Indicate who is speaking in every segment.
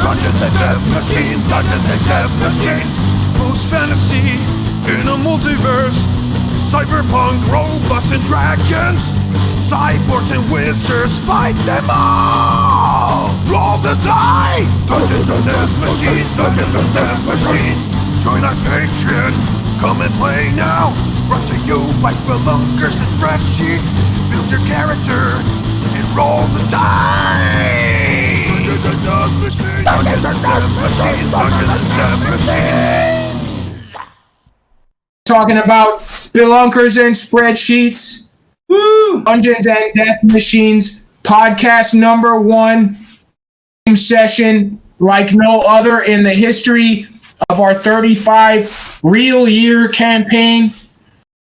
Speaker 1: Dungeons and Deathmachines, Dungeons and Deathmachines. Post fantasy in a multiverse. Cyberpunk, robots and dragons. Cyborgs and wizards, fight them all! Roll the die! Dungeons and Deathmachines, Dungeons and Deathmachines. Join our Patreon, come and play now. Brought to you by spelunkers and spreadsheets. Build your character and roll the die! Dungeons and Deathmachines, Dungeons and Deathmachines, Dungeons and Deathmachines.
Speaker 2: Talking about spelunkers and spreadsheets. Woo! Dungeons and Deathmachines podcast number 1 session like no other in the history of our 35 real year campaign.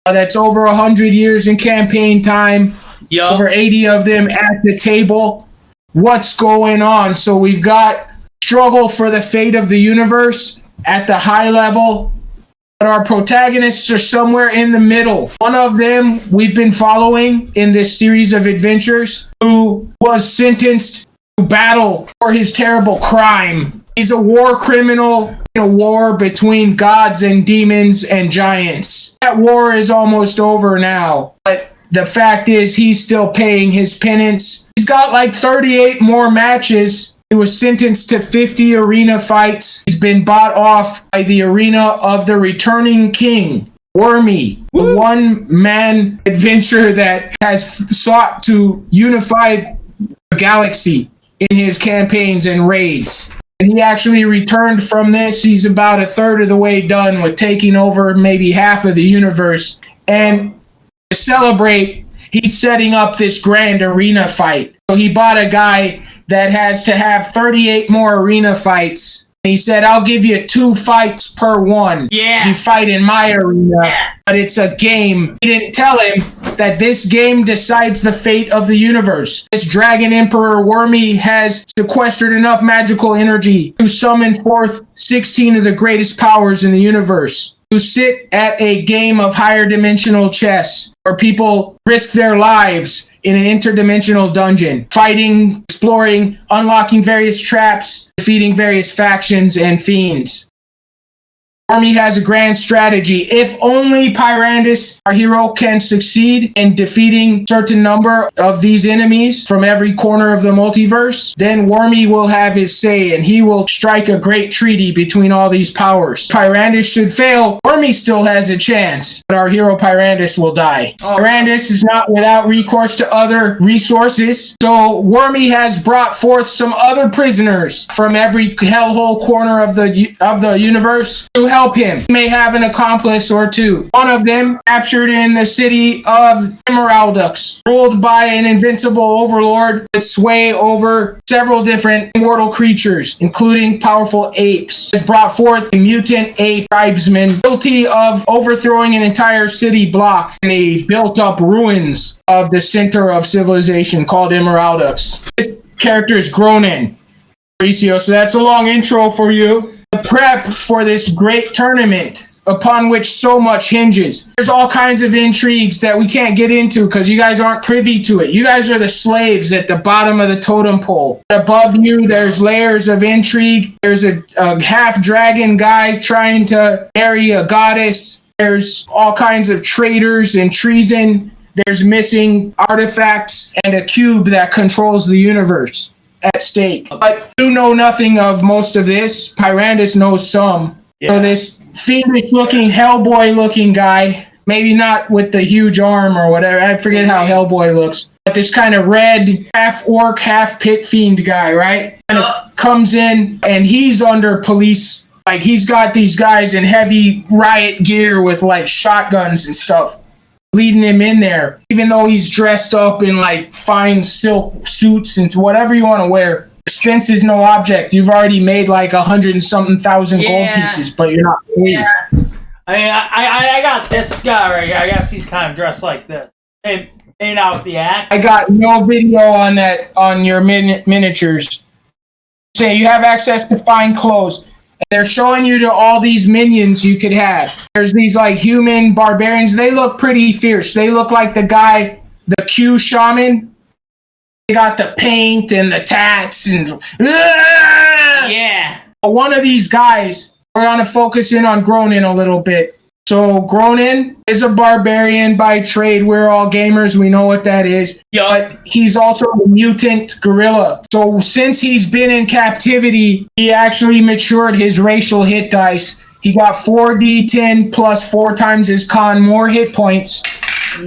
Speaker 2: That's over 100 years in campaign time. Yep. Over 80 of them at the table. What's going on? So we've got struggle for the fate of the universe at the high level. But our protagonists are somewhere in the middle. One of them we've been following in this series of adventures, who was sentenced to battle for his terrible crime. He's a war criminal in a war between gods and demons and giants. That war is almost over now, but the fact is he's still paying his penance. He's got like 38 more matches. He was sentenced to 50 arena fights. He's been bought off by the arena of the returning king, Wormy, a one-man adventure that has sought to unify the galaxy in his campaigns and raids. And he actually returned from this. He's about a third of the way done with taking over maybe half of the universe. And to celebrate, he's setting up this grand arena fight. So he bought a guy that has to have 38 more arena fights. And he said, I'll give you 2 fights per one. Yeah. If you fight in my arena. Yeah. But it's a game. He didn't tell him that this game decides the fate of the universe. This Dragon Emperor Wormy has sequestered enough magical energy to summon forth 16 of the greatest powers in the universe, who sit at a game of higher dimensional chess, where people risk their lives in an interdimensional dungeon, fighting, exploring, unlocking various traps, defeating various factions and fiends. Wormy has a grand strategy. If only Pyrandis, our hero, can succeed in defeating a certain number of these enemies from every corner of the multiverse, then Wormy will have his say and he will strike a great treaty between all these powers. Pyrandis should fail. Wormy still has a chance, but our hero Pyrandis will die. Pyrandis is not without recourse to other resources, so Wormy has brought forth some other prisoners from every hellhole corner of the universe to help him. He may have an accomplice or two. One of them captured in the city of Emeraldux, ruled by an invincible overlord with sway over several different immortal creatures, including powerful apes. Has brought forth a mutant ape tribesman guilty of overthrowing an entire city block in the built-up ruins of the center of civilization called Emeraldux. This character is Gronan. So that's a long intro for you. The prep for this great tournament upon which so much hinges. There's all kinds of intrigues that we can't get into because you guys aren't privy to it. You guys are the slaves at the bottom of the totem pole. Above you, there's layers of intrigue. There's a half-dragon guy trying to marry a goddess. There's all kinds of traitors and treason. There's missing artifacts and a cube that controls the universe at stake. But you know nothing of most of this. Pyrandis knows some. Yeah. So this fiendish-looking, Hellboy-looking guy, maybe not with the huge arm or whatever, I forget how Hellboy looks, but this kind of red, half-orc, half-pit fiend guy, right? And it comes in, and he's under police. Like, he's got these guys in heavy riot gear with, like, shotguns and stuff, leading him in there, even though he's dressed up in like fine silk suits and whatever you want to wear. Expense is no object. You've already made like 100,000 gold pieces, but you're not paid.
Speaker 3: Yeah. I mean, I got this guy right here. I guess he's kind of dressed like this. Ain't out the act.
Speaker 2: I got no video on that on your miniatures. Say you have access to fine clothes. They're showing you to all these minions you could have. There's these like human barbarians. They look pretty fierce. They look like the guy, the Q shaman. They got the paint and the tats and
Speaker 3: yeah.
Speaker 2: One of these guys, we're going to focus in on Gronan a little bit. So Gronan is a barbarian by trade. We're all gamers. We know what that is.
Speaker 3: Yep.
Speaker 2: But he's also a mutant gorilla. So since he's been in captivity, he actually matured his racial hit dice. He got 4d10 plus 4 times his con more hit points.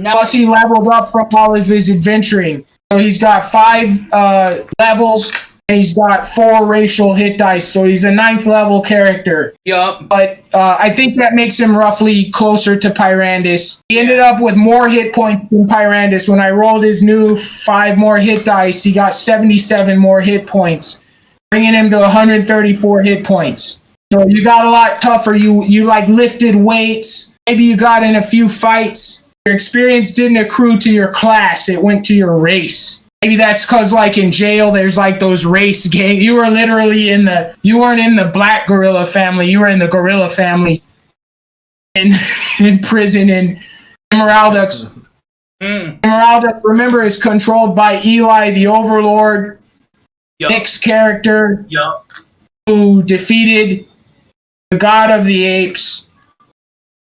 Speaker 2: Plus he leveled up from all of his adventuring. So he's got 5 levels. And he's got 4 racial hit dice, so he's a 9th level character.
Speaker 3: Yup.
Speaker 2: But I think that makes him roughly closer to Pyrandis. He ended up with more hit points than Pyrandis. When I rolled his new 5 more hit dice, he got 77 more hit points, bringing him to 134 hit points. So you got a lot tougher. You like lifted weights. Maybe you got in a few fights. Your experience didn't accrue to your class. It went to your race. Maybe that's because, like, in jail, there's, like, those race gangs. You were literally you weren't in the black gorilla family. You were in the gorilla family in prison in Emeraldux. Emeraldux, remember, is controlled by Eli, the Overlord, Nick's character, who defeated the God of the Apes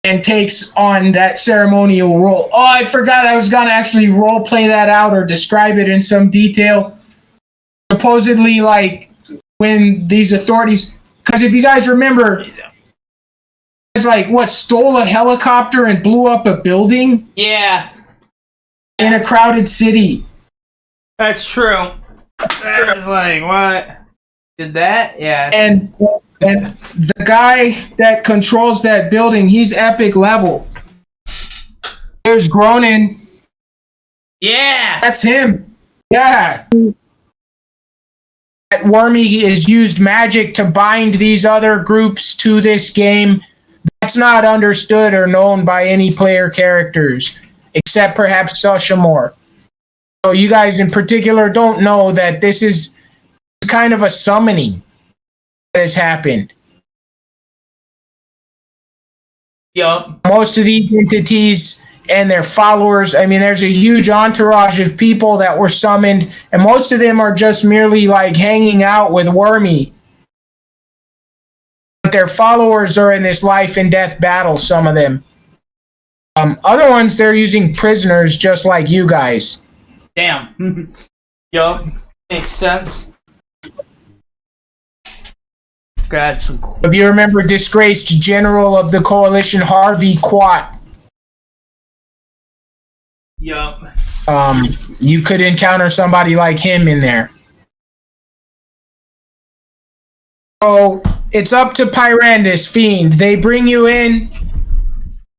Speaker 2: and takes on that ceremonial role. Oh, I forgot I was going to actually role play that out or describe it in some detail. Supposedly, like, when these authorities... Because if you guys remember, it's like, stole a helicopter and blew up a building?
Speaker 3: Yeah.
Speaker 2: In a crowded city.
Speaker 3: That's true. That was like, what? Did that? Yeah.
Speaker 2: And the guy that controls that building, he's epic level. There's Gronan.
Speaker 3: Yeah.
Speaker 2: That's him. Yeah. That Wormy has used magic to bind these other groups to this game. That's not understood or known by any player characters, except perhaps Sushamore. So you guys in particular don't know that this is kind of a summoning that has happened.
Speaker 3: Yup.
Speaker 2: Most of these entities and their followers, I mean, there's a huge entourage of people that were summoned, and most of them are just merely like hanging out with Wormy. But their followers are in this life and death battle, some of them. Other ones, they're using prisoners just like you guys.
Speaker 3: Damn. Yup. Makes sense. Got some cool.
Speaker 2: If you remember disgraced general of the coalition, Harvey Quat,
Speaker 3: Yup.
Speaker 2: you could encounter somebody like him in there. So it's up to Pyrandis, Fiend. They bring you in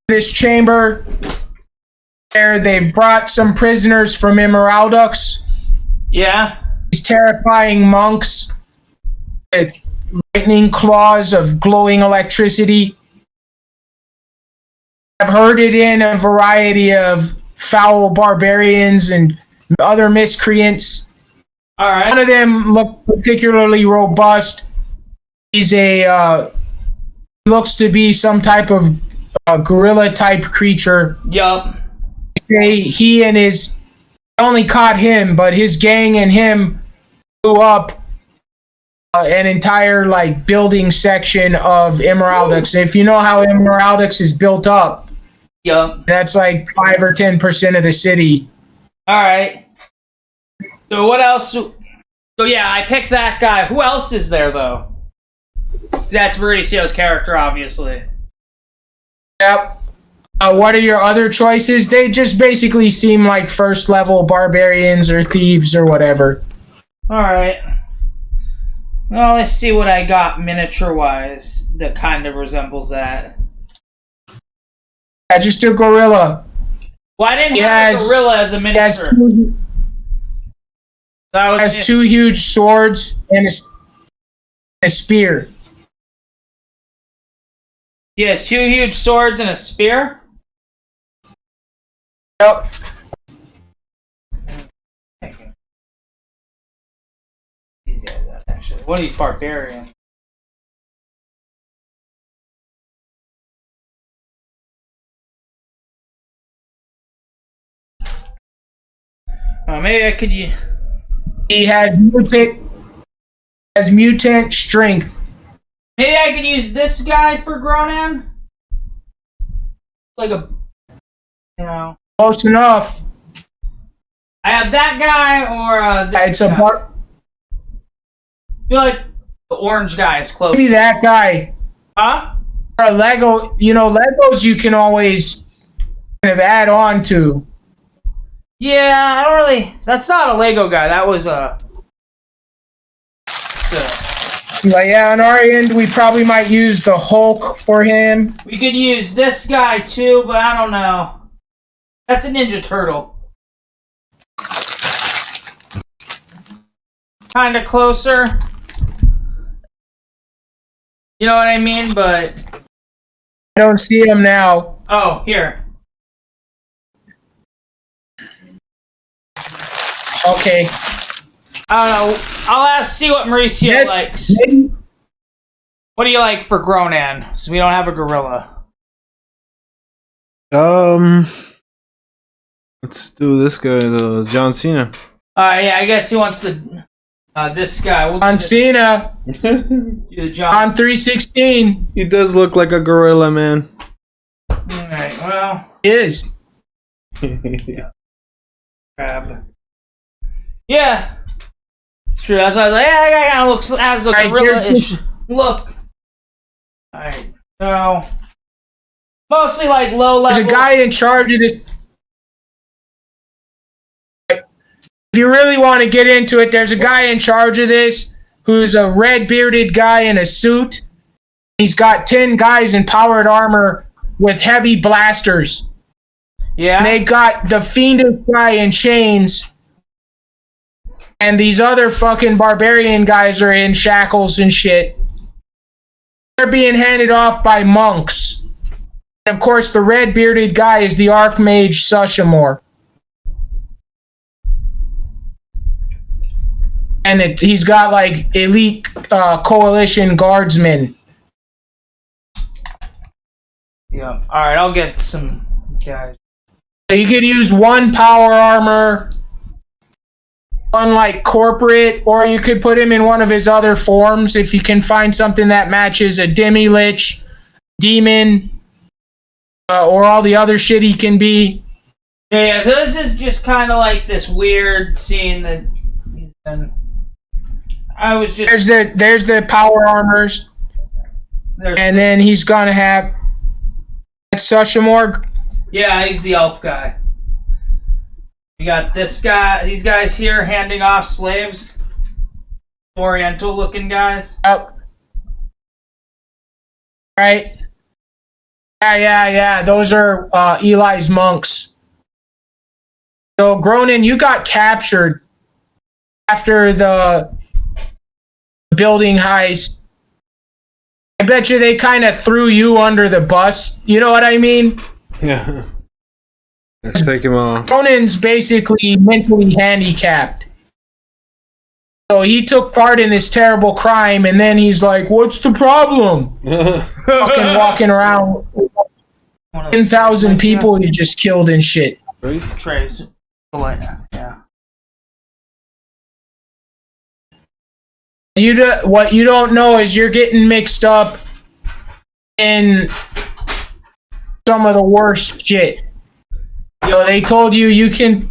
Speaker 2: this chamber where they've brought some prisoners from Emeraldux.
Speaker 3: Yeah.
Speaker 2: These terrifying monks with lightning claws of glowing electricity. I've heard it in a variety of foul barbarians and other miscreants.
Speaker 3: All right.
Speaker 2: One of them looked particularly robust. He's looks to be some type of gorilla type creature.
Speaker 3: Yup.
Speaker 2: He and his only caught him, but his gang and him blew up an entire like building section of Emeraldux. If you know how Emeraldux is built up, that's like 5 or 10% of the city.
Speaker 3: All right. So what else? So yeah, I picked that guy. Who else is there though? That's Mauricio's character, obviously.
Speaker 2: Yep. What are your other choices? They just basically seem like first level barbarians or thieves or whatever.
Speaker 3: All right. Well, let's see what I got miniature-wise that kind of resembles that.
Speaker 2: Yeah, just a gorilla.
Speaker 3: Well, I didn't have a gorilla as a miniature.
Speaker 2: He has 2 huge swords and a spear.
Speaker 3: He has 2 huge swords and a spear?
Speaker 2: Yep.
Speaker 3: Actually, one of these barbarians. Maybe I could.
Speaker 2: He has mutant strength
Speaker 3: Maybe I could use this guy for Gronan? Like a... You know...
Speaker 2: Close enough.
Speaker 3: I have that guy or this
Speaker 2: It's
Speaker 3: guy.
Speaker 2: I
Speaker 3: feel like the orange guy is close.
Speaker 2: maybe that guy.
Speaker 3: Huh?
Speaker 2: Or a Lego, Legos you can always kind of add on to.
Speaker 3: Yeah, I don't really... That's not a Lego guy. That was a...
Speaker 2: On our end, we probably might use the Hulk for him.
Speaker 3: We could use this guy too, but I don't know. That's a Ninja Turtle. Kind of closer. You know what I mean? But...
Speaker 2: I don't see him now.
Speaker 3: Oh, here.
Speaker 2: Okay.
Speaker 3: I don't know. I'll see what Mauricio likes.
Speaker 2: Maybe.
Speaker 3: What do you like for Gronan? So we don't have a gorilla.
Speaker 4: Let's do this guy though. John Cena.
Speaker 3: Yeah, I guess he wants the this guy. We'll
Speaker 2: On Cena.
Speaker 3: do the John.
Speaker 2: On 316.
Speaker 4: He does look like a gorilla, man.
Speaker 3: Alright, well.
Speaker 2: He is.
Speaker 3: Grab. Yeah. It's true. That's why I was like, yeah, that guy kind of looks as a gorilla-ish look. Alright, so. Mostly like low level.
Speaker 2: There's a guy in charge of this. If you really want to get into it, there's a guy in charge of this who's a red bearded guy in a suit. He's got 10 guys in powered armor with heavy blasters.
Speaker 3: Yeah.
Speaker 2: And they've got the fiendish guy in chains. And these other fucking barbarian guys are in shackles and shit. They're being handed off by monks. And of course, the red bearded guy is the Archmage Sushamore. And he's got like elite coalition guardsmen.
Speaker 3: Yeah. Alright, I'll get some guys.
Speaker 2: You could use one power armor, one like corporate, or you could put him in one of his other forms if you can find something that matches a demi-lich, demon, or all the other shit he can be.
Speaker 3: Yeah, so this is just kind of like this weird scene that he's been... I was just...
Speaker 2: There's the power armors, and then he's gonna have Sushamore.
Speaker 3: Yeah, he's the elf guy. We got this guy, these guys here handing off slaves. Oriental looking guys.
Speaker 2: Oh. Right. Yeah. Those are Eli's monks. So, Gronan, you got captured after the building heist. I bet you they kind of threw you under the bus. You know what I mean?
Speaker 4: Yeah. Let's take him off.
Speaker 2: Gronan's basically mentally handicapped. So he took part in this terrible crime, and then he's like, what's the problem? Fucking walking around 10,000 people he just killed and shit.
Speaker 3: Trace. Yeah.
Speaker 2: What you don't know is you're getting mixed up in some of the worst shit. They told you can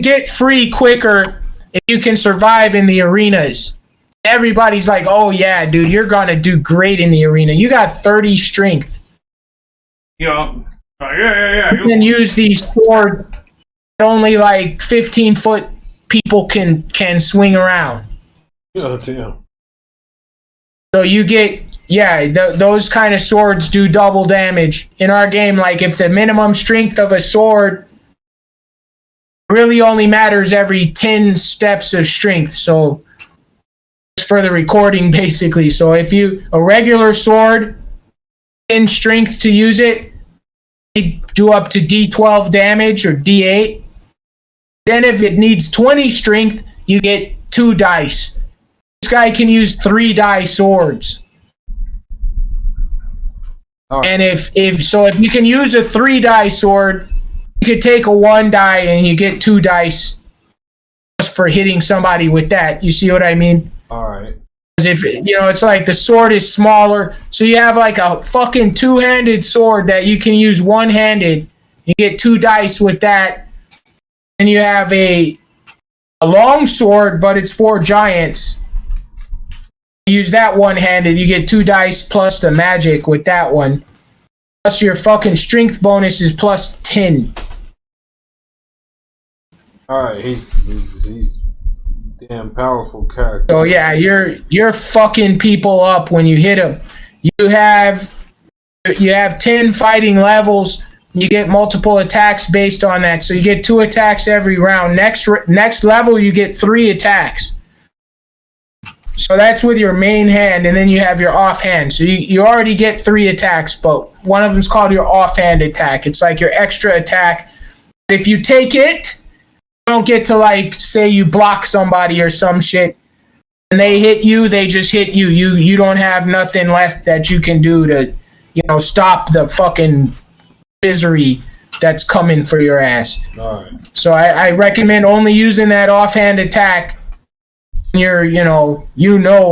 Speaker 2: get free quicker if you can survive in the arenas. Everybody's like, oh yeah, dude, you're gonna do great in the arena. You got 30 strength.
Speaker 3: Yeah.
Speaker 2: You can use these swords that only like 15-foot people can swing around.
Speaker 4: Oh, damn.
Speaker 2: So you get, those kind of swords do double damage. In our game, like if the minimum strength of a sword really only matters every 10 steps of strength. So it's for the recording, basically. So if a regular sword, 10 strength to use it, you do up to D12 damage or D8. Then if it needs 20 strength, you get 2 dice. This guy can use 3 die swords.
Speaker 4: Right.
Speaker 2: And if you can use a 3 die sword, you could take a 1 die and you get 2 dice just for hitting somebody with that. You see what I mean?
Speaker 4: Alright.
Speaker 2: Because if it's like the sword is smaller, so you have like a fucking two-handed sword that you can use one-handed. You get 2 dice with that, and you have a long sword, but it's for giants. You use that one-handed, you get 2 dice plus the magic with that one. Plus your fucking strength bonus is plus 10.
Speaker 4: Alright, he's damn powerful character.
Speaker 2: So yeah, you're fucking people up when you hit them. You have 10 fighting levels. You get multiple attacks based on that. So you get 2 attacks every round. Next level, you get 3 attacks. So that's with your main hand, and then you have your offhand. So you already get 3 attacks, but one of them's called your offhand attack. It's like your extra attack. If you take it, you don't get to, like, say you block somebody or some shit, and they hit you, they just hit you. You don't have nothing left that you can do to, stop the fucking misery that's coming for your ass.
Speaker 4: All right.
Speaker 2: So I recommend only using that offhand attack when you're,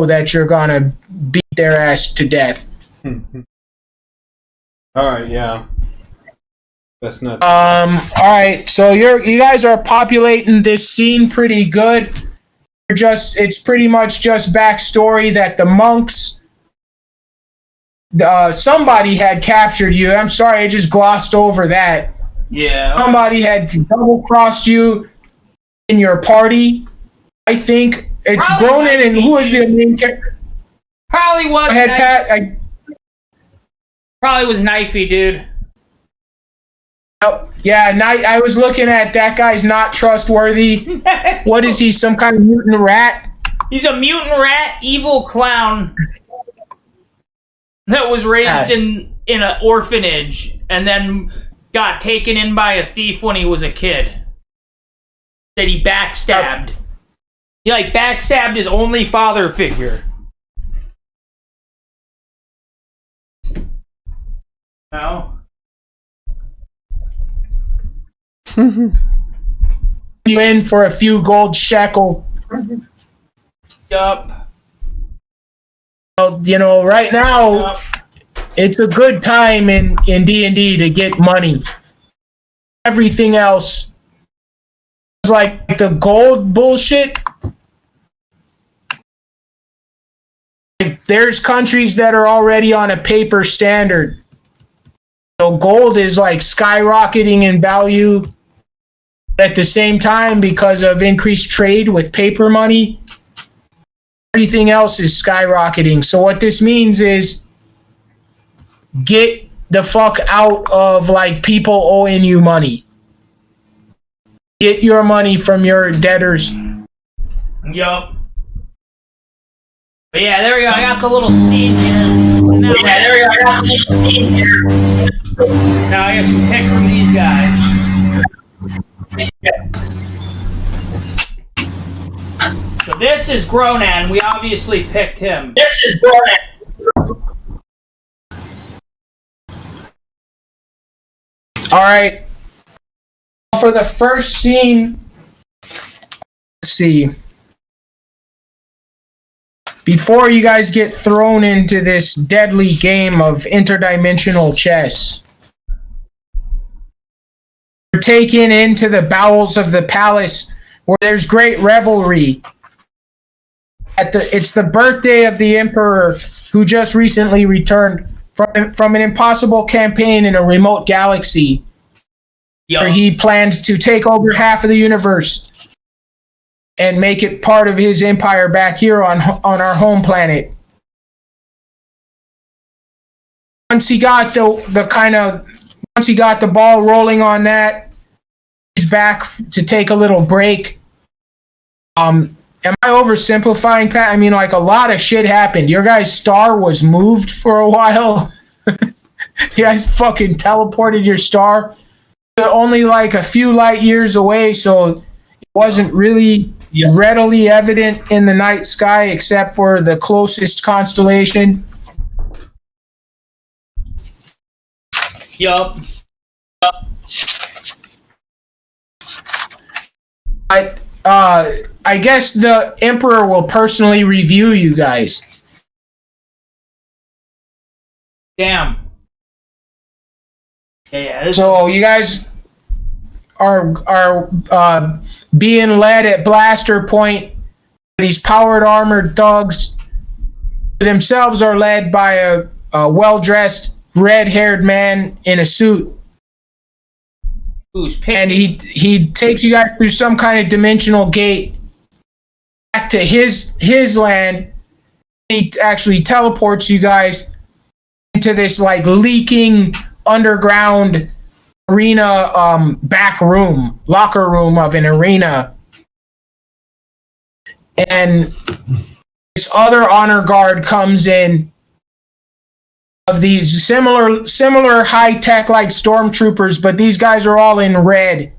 Speaker 2: that you're gonna beat their ass to death.
Speaker 4: All right, yeah. That's not.
Speaker 2: All right. So you guys are populating this scene pretty good. It's pretty much just backstory that the monks. Somebody had captured you. I'm sorry, I just glossed over that.
Speaker 3: Yeah.
Speaker 2: Somebody had double-crossed you in your party. I think it's Gronan, and who is the main character?
Speaker 3: Probably was.
Speaker 2: Go ahead, Pat.
Speaker 3: Probably was Knifey, dude.
Speaker 2: Yeah, I was looking at that guy's not trustworthy. What is he, some kind of mutant rat?
Speaker 3: He's a mutant rat, evil clown that was raised in an orphanage and then got taken in by a thief when he was a kid. That he backstabbed. He backstabbed his only father figure. No.
Speaker 2: You in for a few gold shekels.
Speaker 3: Yup.
Speaker 2: Well, right now, it's a good time in D&D to get money. Everything else is like the gold bullshit. There's countries that are already on a paper standard. So gold is like skyrocketing in value. At the same time, because of increased trade with paper money, everything else is skyrocketing. So what this means is get the fuck out of people owing you money. Get your money from your debtors.
Speaker 3: Yup. But yeah, there we go. I got the little scene here. So now, now I guess we pick from these guys. So this is Gronan. We obviously picked him.
Speaker 2: This is Gronan. All right. For the first scene, let's see. Before you guys get thrown into this deadly game of interdimensional chess, you're taken into the bowels of the palace where there's great revelry. It's the birthday of the emperor who just recently returned from an impossible campaign in a remote galaxy where he planned to take over half of the universe and make it part of his empire back here on our home planet. Once he got once he got the ball rolling on that, he's back to take a little break. Am I oversimplifying, Pat? I mean, a lot of shit happened. Your guy's star was moved for a while. You guys fucking teleported your star to only a few light years away, so it wasn't really readily evident in the night sky except for the closest constellation.
Speaker 3: Yup.
Speaker 2: But I guess the Emperor will personally review you guys.
Speaker 3: Damn. Yeah.
Speaker 2: So you guys are being led at blaster point. These powered armored thugs themselves are led by a well-dressed, red-haired man in a suit. And he takes you guys through some kind of dimensional gate back to his land. He actually teleports you guys into this like leaking underground arena back room, locker room of an arena. And this other honor guard comes in of these similar high-tech like stormtroopers, but these guys are all in red.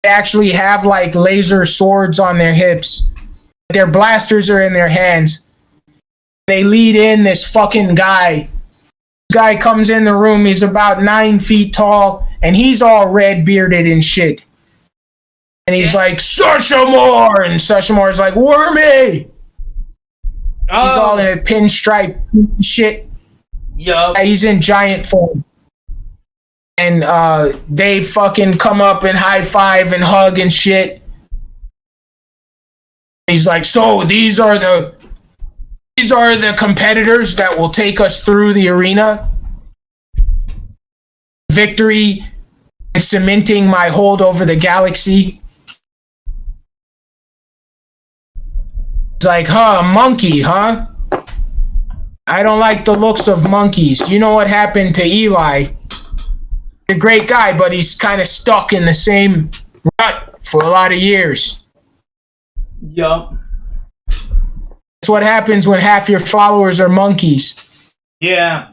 Speaker 2: They actually have like laser swords on their hips. Their blasters are in their hands. They lead in this fucking guy. This guy comes in the room, he's about 9 feet tall, and he's all red bearded and shit. And he's like, Sushimore! And Sushimure's like, Wormy! Oh. He's all in a pinstripe shit.
Speaker 3: Yup.
Speaker 2: He's in giant form. And they fucking come up and high five and hug and shit. He's like, so these are the competitors that will take us through the arena. Victory and cementing my hold over the galaxy. It's like, monkey, huh? I don't like the looks of monkeys. You know what happened to Eli? A great guy, but he's kind of stuck in the same rut for a lot of years.
Speaker 3: Yup.
Speaker 2: That's what happens when half your followers are monkeys.
Speaker 3: Yeah.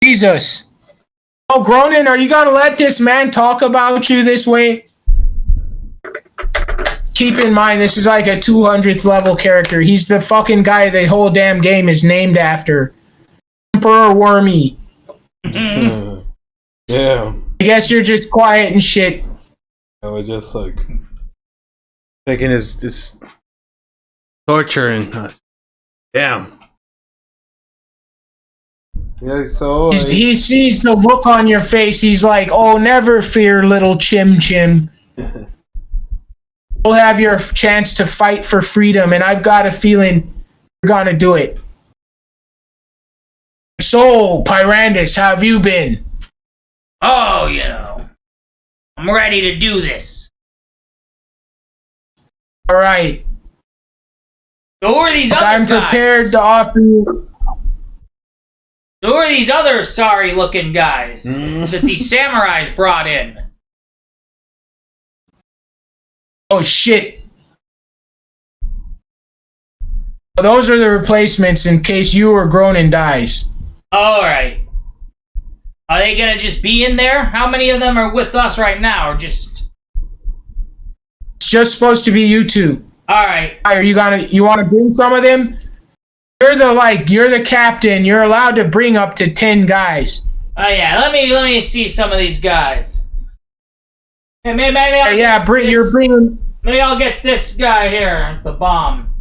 Speaker 2: Jesus. Oh, Gronan, are you gonna let this man talk about you this way? Keep in mind, this is like a 200th level character. He's the fucking guy the whole damn game is named after. Emperor Wormy.
Speaker 4: Yeah.
Speaker 2: I guess you're just quiet and shit.
Speaker 4: I was just like taking this torturing us. Damn. Yeah, so
Speaker 2: He sees the look on your face. He's like, oh, never fear, little Chim Chim. You'll have your chance to fight for freedom, and I've got a feeling you're gonna do it. So, Pyrandis, how have you been?
Speaker 3: Oh, I'm ready to do this.
Speaker 2: All right.
Speaker 3: So who are these other
Speaker 2: I'm
Speaker 3: guys?
Speaker 2: prepared to offer you.
Speaker 3: So who are these other sorry-looking guys that these samurais brought in?
Speaker 2: Oh, shit. Those are the replacements in case you or Gronan dies.
Speaker 3: Alright. Are they gonna just be in there? How many of them are with us right now? Or just...
Speaker 2: It's just supposed to be you two.
Speaker 3: Alright.
Speaker 2: Are you want to bring some of them? You're the captain. You're allowed to bring up to 10 guys.
Speaker 3: Oh yeah, let me see some of these guys. Hey, maybe
Speaker 2: you're bringing.
Speaker 3: Maybe I'll get this guy here, the bomb.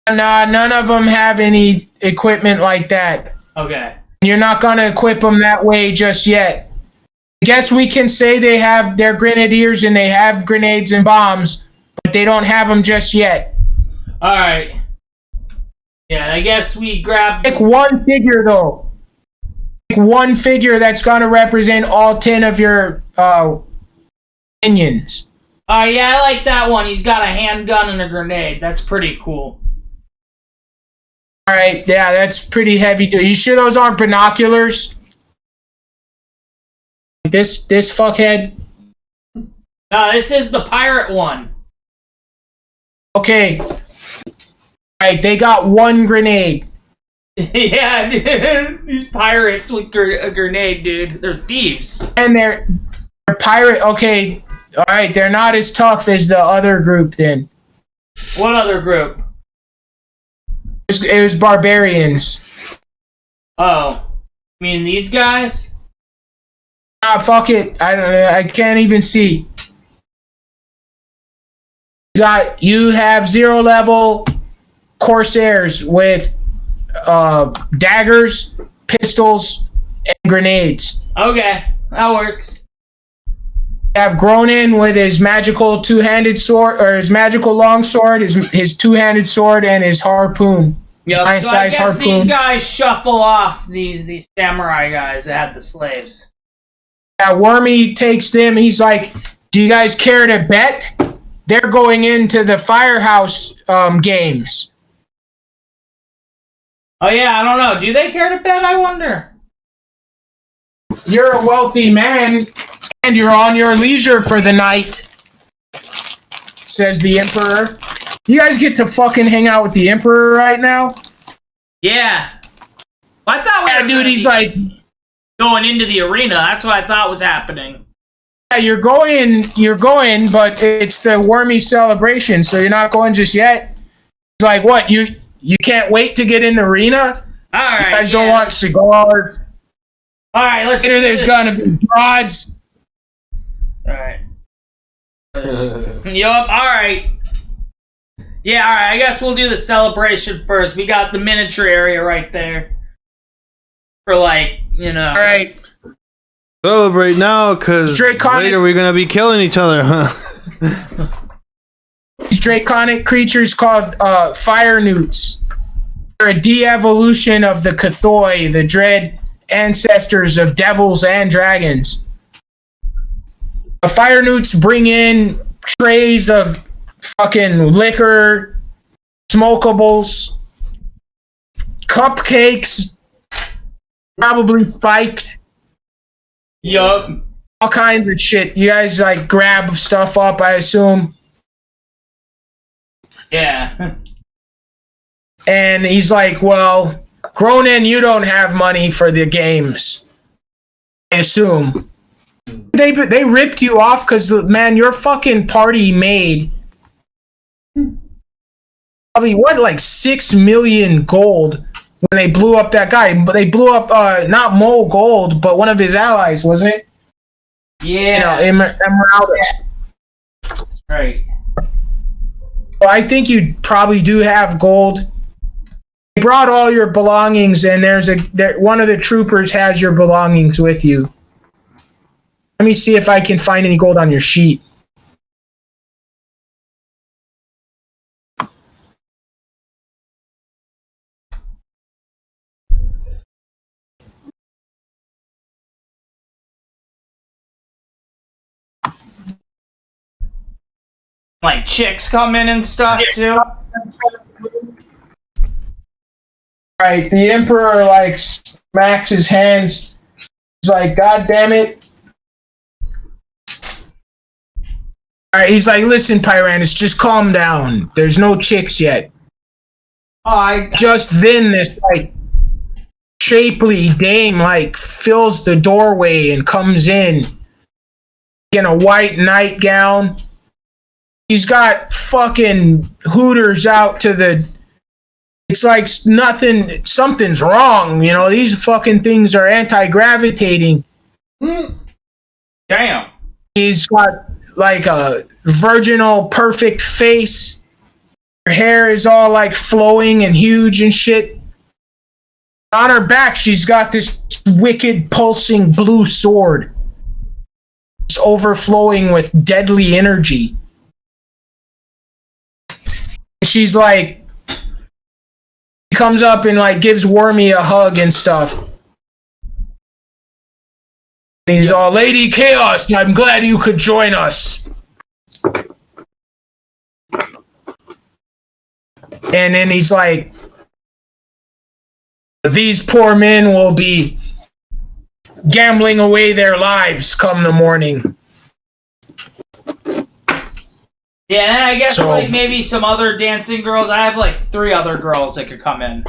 Speaker 2: Nah, none of them have any equipment like that.
Speaker 3: Okay.
Speaker 2: You're not gonna equip them that way just yet. I guess we can say they have their grenadiers and they have grenades and bombs, but they don't have them just yet.
Speaker 3: All right. Yeah, I guess we grab.
Speaker 2: Pick one figure though. Pick one figure that's gonna represent all 10 of your minions.
Speaker 3: Yeah, I like that one. He's got a handgun and a grenade. That's pretty cool.
Speaker 2: All right, yeah, that's pretty heavy. You sure those aren't binoculars? This fuckhead?
Speaker 3: No, this is the pirate one.
Speaker 2: Okay. All right, they got one grenade.
Speaker 3: Yeah, dude. These pirates with a grenade, dude. They're thieves.
Speaker 2: And they're pirate. Okay, all right, they're not as tough as the other group then.
Speaker 3: What other group?
Speaker 2: It was barbarians.
Speaker 3: Oh. mean these guys?
Speaker 2: Ah, fuck it. I can't even see. You have 0 level Corsairs with daggers, pistols, and grenades.
Speaker 3: Okay, that works.
Speaker 2: You have Gronan with his magical two-handed sword, or his magical longsword, his two-handed sword, and his harpoon.
Speaker 3: Yep, so I
Speaker 2: Giant-sized
Speaker 3: guess
Speaker 2: harpoon.
Speaker 3: these guys shuffle off these samurai guys that had the slaves.
Speaker 2: Yeah, Wormy takes them. He's like, do you guys care to bet? They're going into the Firehouse games.
Speaker 3: Oh yeah, I don't know. Do they care to bet, I wonder?
Speaker 2: You're a wealthy man, and you're on your leisure for the night, says the Emperor. You guys get to fucking hang out with the Emperor right now?
Speaker 3: Yeah. I thought we were
Speaker 2: dude, he's like...
Speaker 3: going into the arena. That's what I thought was happening.
Speaker 2: Yeah, you're going, but it's the Wormy celebration, so you're not going just yet. It's like, what, you can't wait to get in the arena?
Speaker 3: Alright,
Speaker 2: You guys don't want cigars?
Speaker 3: Alright, let's
Speaker 2: Later there's gonna be broads.
Speaker 3: Alright. Yup, alright. Yeah, alright, I guess we'll do the celebration first. We got the miniature area right there. For like, you know.
Speaker 2: Alright.
Speaker 4: Celebrate now, because later we're gonna be killing each other, huh?
Speaker 2: These draconic creatures called fire newts. They're a de-evolution of the Cathoi, the dread ancestors of devils and dragons. The fire newts bring in trays of fucking liquor, smokables, cupcakes, probably spiked.
Speaker 3: Yup.
Speaker 2: All kinds of shit. You guys like grab stuff up, I assume.
Speaker 3: Yeah.
Speaker 2: And he's like, well, Gronan, you don't have money for the games. I assume. They ripped you off because, man, your fucking party made probably, what, like 6 million gold when they blew up that guy. But they blew up, not Mo Gold, but one of his allies, wasn't it?
Speaker 3: Yeah.
Speaker 2: You know, Emeraldus.
Speaker 3: That's right.
Speaker 2: Well, I think you probably do have gold. They brought all your belongings, and one of the troopers has your belongings with you. Let me see if I can find any gold on your sheet.
Speaker 3: Like chicks come in and stuff too.
Speaker 2: Right, the Emperor like smacks his hands. He's like, God damn it. Alright, he's like, listen, Pyrandis, just calm down. There's no chicks yet. Just then this like shapely dame like fills the doorway and comes in a white nightgown. He's got fucking hooters out to the... It's like something's wrong, you know? These fucking things are anti-gravitating.
Speaker 3: Damn.
Speaker 2: He's got like a virginal perfect face. Her hair is all like flowing and huge and shit. On her back, she's got this wicked pulsing blue sword. It's overflowing with deadly energy. She's like, he comes up and like gives Wormy a hug and stuff. And he's all, Lady Chaos, I'm glad you could join us. And then he's like, these poor men will be gambling away their lives come the morning.
Speaker 3: Yeah, and I guess like maybe some other dancing girls. I have like 3 other girls that could come in.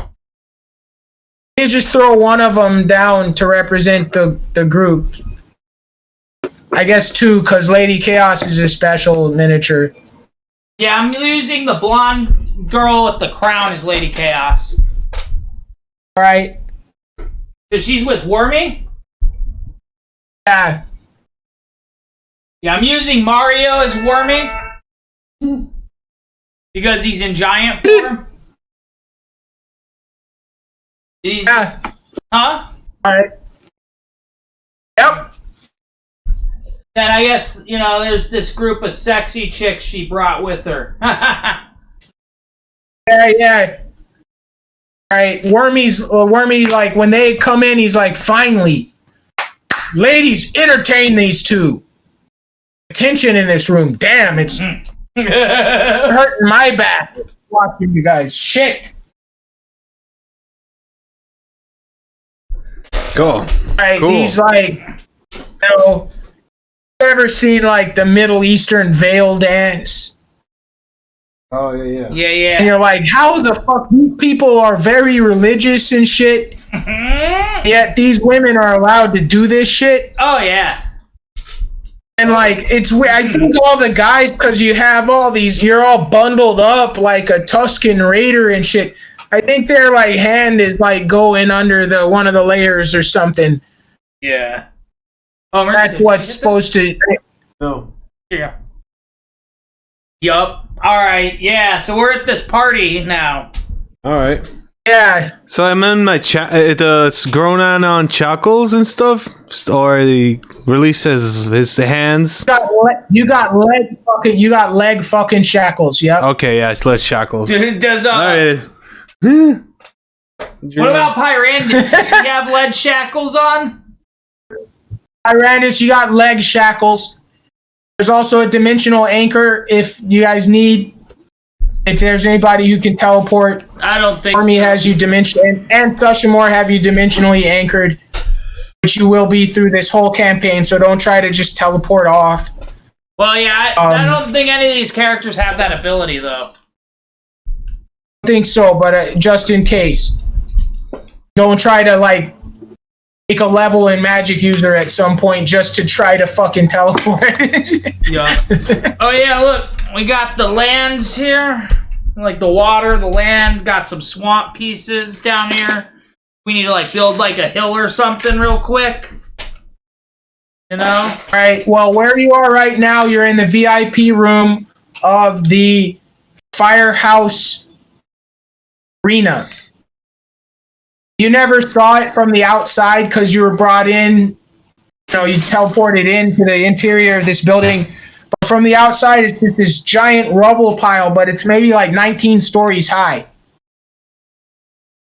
Speaker 2: You just throw one of them down to represent the group. I guess 2, because Lady Chaos is a special miniature.
Speaker 3: Yeah, I'm using the blonde girl with the crown as Lady Chaos.
Speaker 2: Alright.
Speaker 3: So she's with Wormy?
Speaker 2: Yeah.
Speaker 3: Yeah, I'm using Mario as Wormy. Because he's in giant form.
Speaker 2: Yeah.
Speaker 3: Huh?
Speaker 2: Alright. Yep.
Speaker 3: Then I guess, there's this group of sexy chicks she brought with her.
Speaker 2: Yeah. Alright, Wormy, like, when they come in, he's like, finally, ladies, entertain these two. Tension in this room. Damn, it's hurting my back watching you guys. Shit.
Speaker 4: Cool.
Speaker 2: Right,
Speaker 4: cool.
Speaker 2: He's like, ever seen like the Middle Eastern veil dance?
Speaker 4: Oh, yeah.
Speaker 3: Yeah.
Speaker 2: And you're like, how the fuck? These people are very religious and shit. Yet these women are allowed to do this shit.
Speaker 3: Oh, yeah.
Speaker 2: And like, it's weird. I think all the guys, because you have all these, you're all bundled up like a Tuscan Raider and shit. I think their like hand is like going under the one of the layers or something.
Speaker 3: Yeah. Oh,
Speaker 2: that's what's supposed to.
Speaker 4: No.
Speaker 3: Yeah. Yup. All right. Yeah. So we're at this party now.
Speaker 4: All right.
Speaker 2: Yeah.
Speaker 4: So I'm in my chat. It's Gronan on shackles and stuff, or he releases his hands.
Speaker 2: You got leg fucking shackles. Yep.
Speaker 4: Okay, yeah, let's shackles.
Speaker 3: Does
Speaker 4: All right.
Speaker 3: What about Pyrandis? Does he have lead shackles on?
Speaker 2: Pyrandis, you got leg shackles. There's also a dimensional anchor if you guys need. If there's anybody who can teleport,
Speaker 3: I don't think
Speaker 2: Army
Speaker 3: so.
Speaker 2: has you and Thushamore have you dimensionally anchored, which you will be through this whole campaign. So don't try to just teleport off.
Speaker 3: Well, yeah, I don't think any of these characters have that ability, though.
Speaker 2: I think so, but just in case, don't try to like take a level in Magic User at some point just to try to fucking teleport.
Speaker 3: Yeah. Oh yeah, look, we got the lands here, like the water, the land. Got some swamp pieces down here. We need to like build like a hill or something real quick. You know.
Speaker 2: All right. Well, where you are right now, you're in the VIP room of the Firehouse Arena. You never saw it from the outside because you were brought in. You teleported into the interior of this building. But from the outside, it's just this giant rubble pile, but it's maybe like 19 stories high.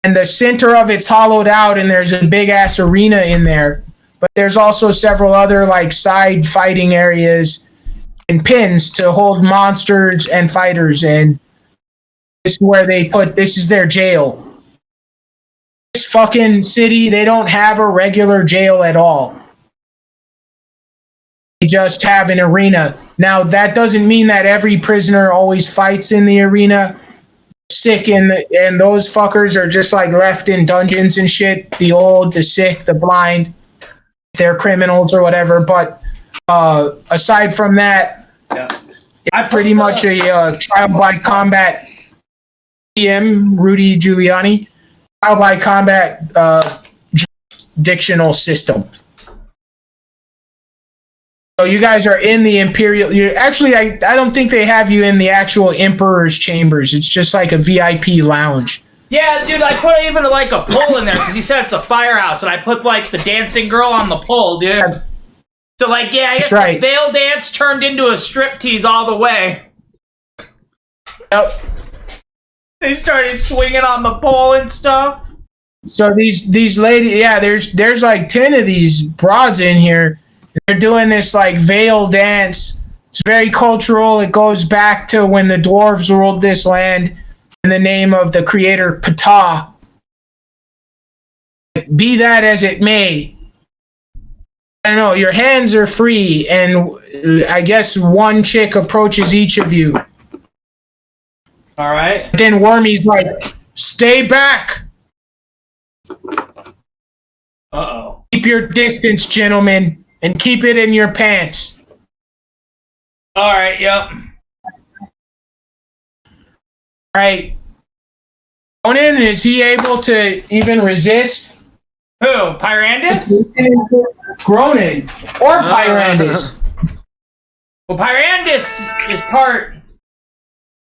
Speaker 2: And the center of it's hollowed out, and there's a big-ass arena in there. But there's also several other like side fighting areas and pins to hold monsters and fighters. And this is where this is their jail. This fucking city, they don't have a regular jail at all. They just have an arena. Now, that doesn't mean that every prisoner always fights in the arena. Sick and those fuckers are just like left in dungeons and shit. The old, the sick, the blind. They're criminals or whatever. But aside from that, it's pretty much a trial by combat PM, Rudy Giuliani. Trial by combat jurisdictional system. So you guys are in the Imperial. I don't think they have you in the actual Emperor's chambers. It's just like a VIP lounge.
Speaker 3: Yeah, dude, I put even like a pole in there because he said it's a firehouse, and I put like the dancing girl on the pole, dude. So like, yeah, I guess the veil dance turned into a striptease all the way.
Speaker 2: Yep.
Speaker 3: They started swinging on the pole and stuff.
Speaker 2: So these ladies, yeah, there's like 10 of these broads in here. They're doing this like veil dance. It's very cultural. It goes back to when the dwarves ruled this land in the name of the creator Ptah. Be that as it may, I don't know, your hands are free, and I guess one chick approaches each of you.
Speaker 3: All right.
Speaker 2: Then Wormy's like, stay back.
Speaker 3: Uh-oh.
Speaker 2: Keep your distance, gentlemen, and keep it in your pants.
Speaker 3: All right, yep.
Speaker 2: All right. Gronan, is he able to even resist?
Speaker 3: Who? Pyrandis?
Speaker 2: Gronan or Pyrandis.
Speaker 3: Well, Pyrandis is part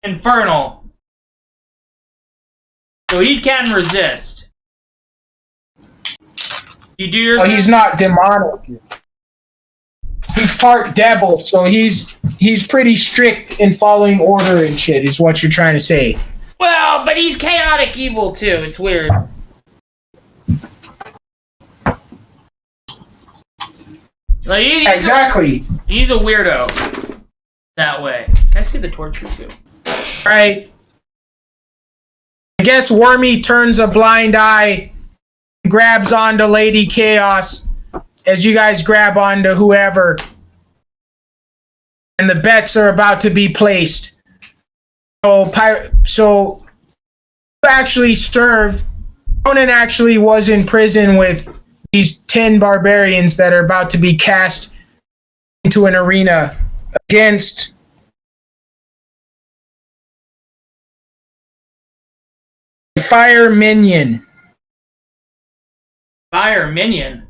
Speaker 3: infernal, so he can resist. You do your.
Speaker 2: Oh, he's not demonic. He's part devil, so he's pretty strict in following order and shit. Is what you're trying to say?
Speaker 3: Well, but he's chaotic evil too. It's weird. Like,
Speaker 2: Exactly.
Speaker 3: He's a weirdo. That way. Can I see the torture too?
Speaker 2: Right. I guess Wormy turns a blind eye, grabs onto Lady Chaos as you guys grab onto whoever, and the bets are about to be placed. So actually served. Gronan actually was in prison with these 10 barbarians that are about to be cast into an arena against Fire Minion.
Speaker 3: Fire Minion?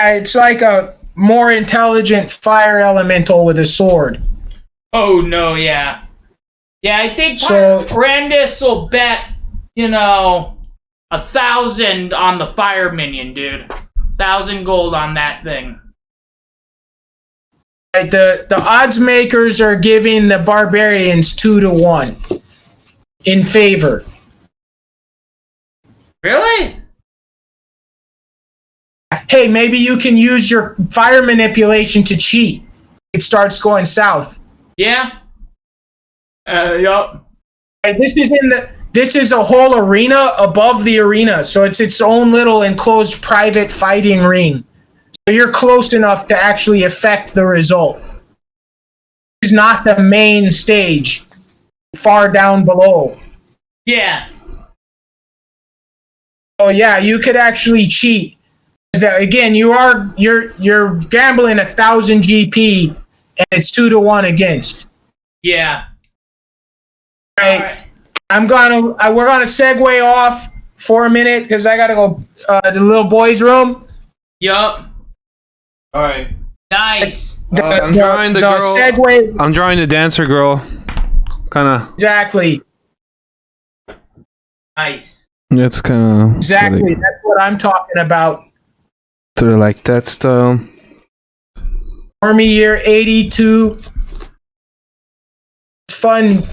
Speaker 2: It's like a more intelligent fire elemental with a sword.
Speaker 3: Oh, no, yeah. Yeah, I think
Speaker 2: So-
Speaker 3: Pyrandis will bet, 1,000 on the Fire Minion, dude. 1,000 gold on that thing.
Speaker 2: Right, the odds makers are giving the barbarians 2-1 in favor.
Speaker 3: Really?
Speaker 2: Hey, maybe you can use your fire manipulation to cheat. It starts going south.
Speaker 3: Yeah? Yup.
Speaker 2: Right, this is a whole arena above the arena, so it's its own little enclosed private fighting ring. So you're close enough to actually affect the result. It's not the main stage, far down below.
Speaker 3: Yeah.
Speaker 2: Oh yeah, you could actually cheat. Again, you're gambling 1,000 GP, and it's 2-1 against.
Speaker 3: Yeah.
Speaker 2: Right. We're gonna segue off for a minute because I gotta go to the little boys' room.
Speaker 3: Yup.
Speaker 4: Alright.
Speaker 3: Nice.
Speaker 4: I'm drawing the girl.
Speaker 2: Segue.
Speaker 4: I'm drawing the dancer girl. Kinda.
Speaker 2: Exactly.
Speaker 3: Nice.
Speaker 4: It's kinda.
Speaker 2: Exactly. That's what I'm talking about.
Speaker 4: Sort of like that style.
Speaker 2: Army year 82. It's fun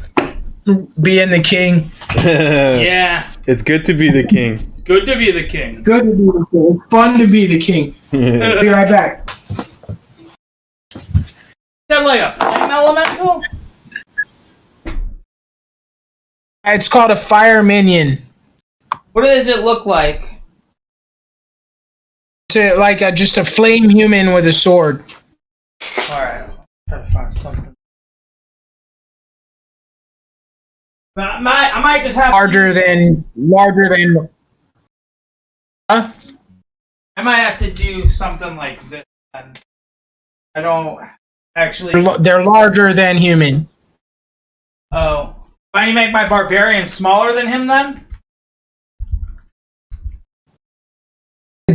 Speaker 2: being the king.
Speaker 3: Yeah.
Speaker 4: It's good to be the king.
Speaker 3: It's good to be the king.
Speaker 2: It's good to be the king. It's fun to be the king. Be right back.
Speaker 3: Sound like a flame elemental?
Speaker 2: It's called a fire minion.
Speaker 3: What does it look like?
Speaker 2: It's like just a flame human with a sword.
Speaker 3: Alright. Try to find something. But I might just have
Speaker 2: Larger than. Huh?
Speaker 3: I might have to do something like this. I don't actually.
Speaker 2: They're larger than human.
Speaker 3: Oh. Why do you make my barbarian smaller than him then?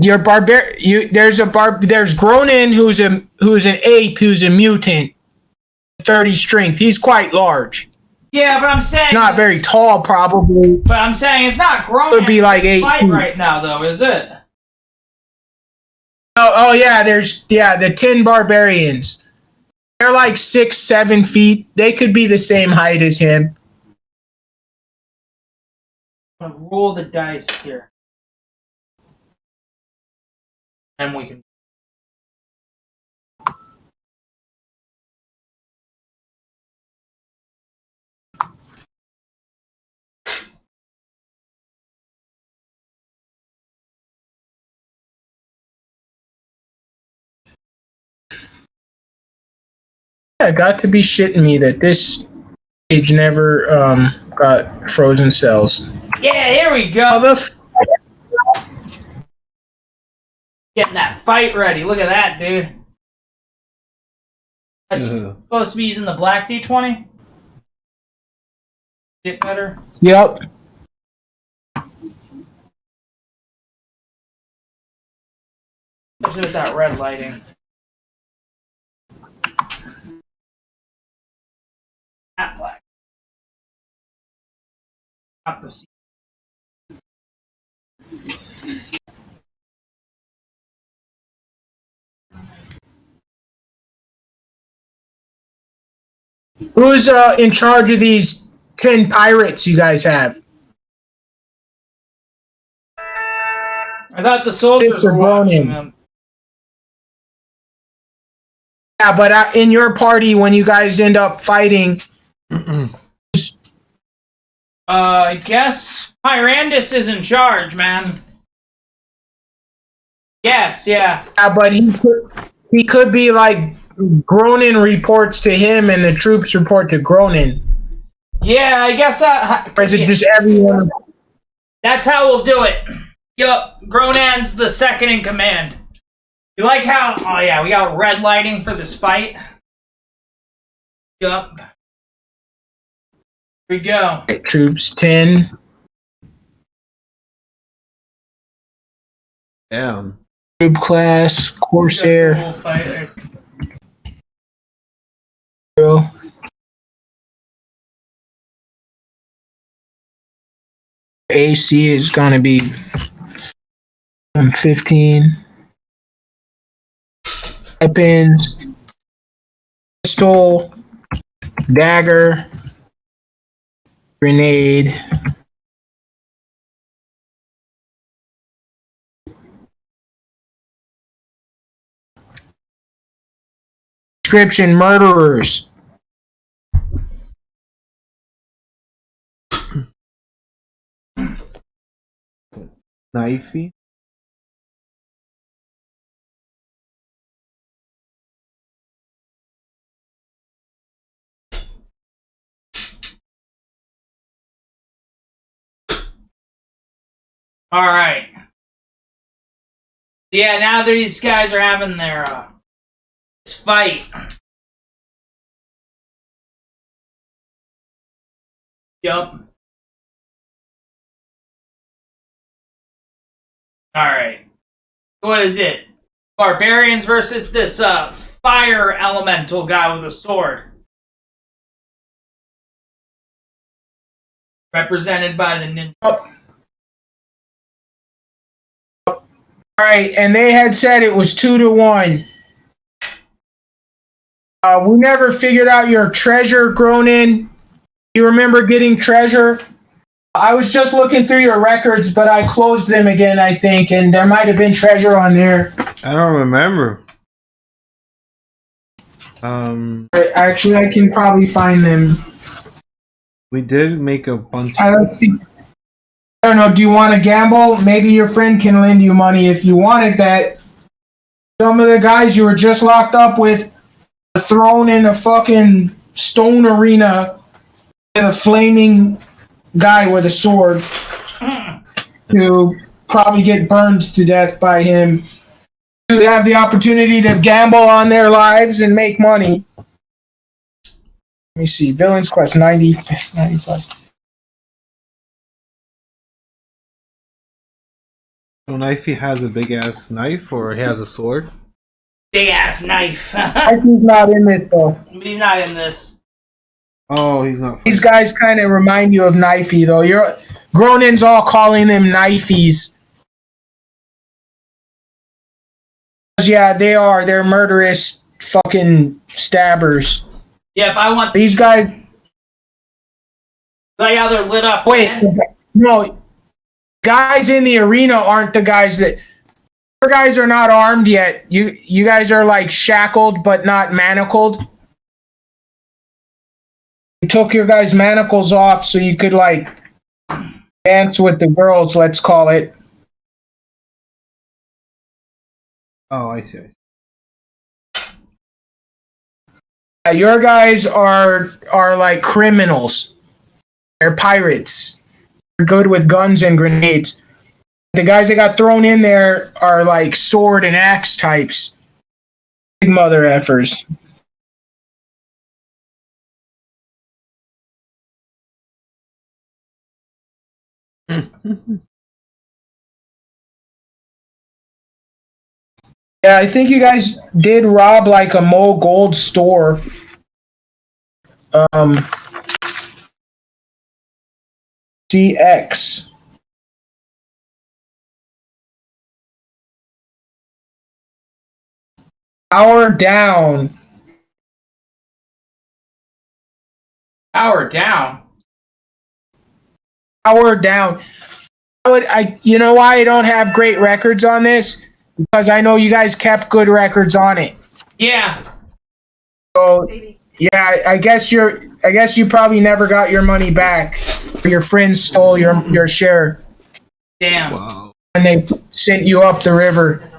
Speaker 2: Your there's Gronan who's an ape who's a mutant. 30 strength. He's quite large.
Speaker 3: Yeah, but I'm saying
Speaker 2: Not very tall, probably.
Speaker 3: But I'm saying it's not grown.
Speaker 2: Would be like 8
Speaker 3: fight
Speaker 2: feet.
Speaker 3: right now, though, is it?
Speaker 2: Oh yeah, there's the 10 barbarians. They're like 6-7 feet. They could be the same height as him.
Speaker 3: I'm gonna roll the dice here, and we can.
Speaker 2: Yeah, got to be shitting me that this page never got frozen cells.
Speaker 3: Yeah, here we go. Getting that fight ready. Look at that, dude. I'm supposed to be using the black D20. Get better.
Speaker 2: Yep.
Speaker 3: Especially with that red lighting. Not black. Not the sea.
Speaker 2: Who's in charge of these 10 pirates you guys have?
Speaker 3: I thought the soldiers were watching them.
Speaker 2: Yeah, but in your party, when you guys end up fighting,
Speaker 3: I guess Pyrandis is in charge, man. Yes, yeah.
Speaker 2: But he could be like Gronan reports to him, and the troops report to Gronan.
Speaker 3: Yeah, I guess
Speaker 2: Or is it just everyone?
Speaker 3: That's how we'll do it. Yup, Gronan's the second in command. You like how? Oh yeah, we got red lighting for this fight. Yup. Here we go.
Speaker 2: Troops 10.
Speaker 4: Damn.
Speaker 2: Troop class, Corsair. AC is gonna be 15. Weapons, pistol, dagger, grenade. Description: murderers.
Speaker 4: Knifey.
Speaker 3: All right. Yeah, now these guys are having their this fight. Yup. All right. What is it? Barbarians versus this fire elemental guy with a sword. Represented by the ninja.
Speaker 2: All right, and they had said it was 2-1. We never figured out your treasure, Gronan. You remember getting treasure? I was just looking through your records, but I closed them again, I think, and there might have been treasure on there.
Speaker 4: I don't remember.
Speaker 2: Actually, I can probably find them.
Speaker 4: We did make a bunch.
Speaker 2: Let's see. I don't know. Do you want to gamble? Maybe your friend can lend you money if you wanted that. Some of the guys you were just locked up with are thrown in a fucking stone arena with a flaming guy with a sword to probably get burned to death by him. You have the opportunity to gamble on their lives and make money. Let me see. Villains quest 95.
Speaker 4: So Knifey has a big ass knife, or he has a sword.
Speaker 3: Big ass knife.
Speaker 2: I think he's not in this though.
Speaker 3: He's not in this.
Speaker 4: Oh, he's not.
Speaker 2: These guys kind of remind you of Knifey though. You're Gronan's all calling them Knifies. Yeah, they are. They're murderous fucking stabbers.
Speaker 3: Yep, I want
Speaker 2: These guys.
Speaker 3: like how they're lit up.
Speaker 2: Wait, no. Guys in the arena aren't the guys that. Your guys are not armed yet. You guys are like shackled but not manacled. You took your guys' manacles off so you could like dance with the girls. Let's call it.
Speaker 4: Oh, I see.
Speaker 2: Your guys are like criminals. They're pirates. They're good with guns and grenades. The guys that got thrown in there are like sword and axe types. Big mother effers. Yeah, I think you guys did rob like a Mo Gold store. CX. Power down.
Speaker 3: Power down.
Speaker 2: Power down. You know why I don't have great records on this? Because I know you guys kept good records on it.
Speaker 3: Yeah.
Speaker 2: So yeah, I guess you probably never got your money back. Or your friends stole your share.
Speaker 3: Damn.
Speaker 4: Wow.
Speaker 2: And they sent you up the river.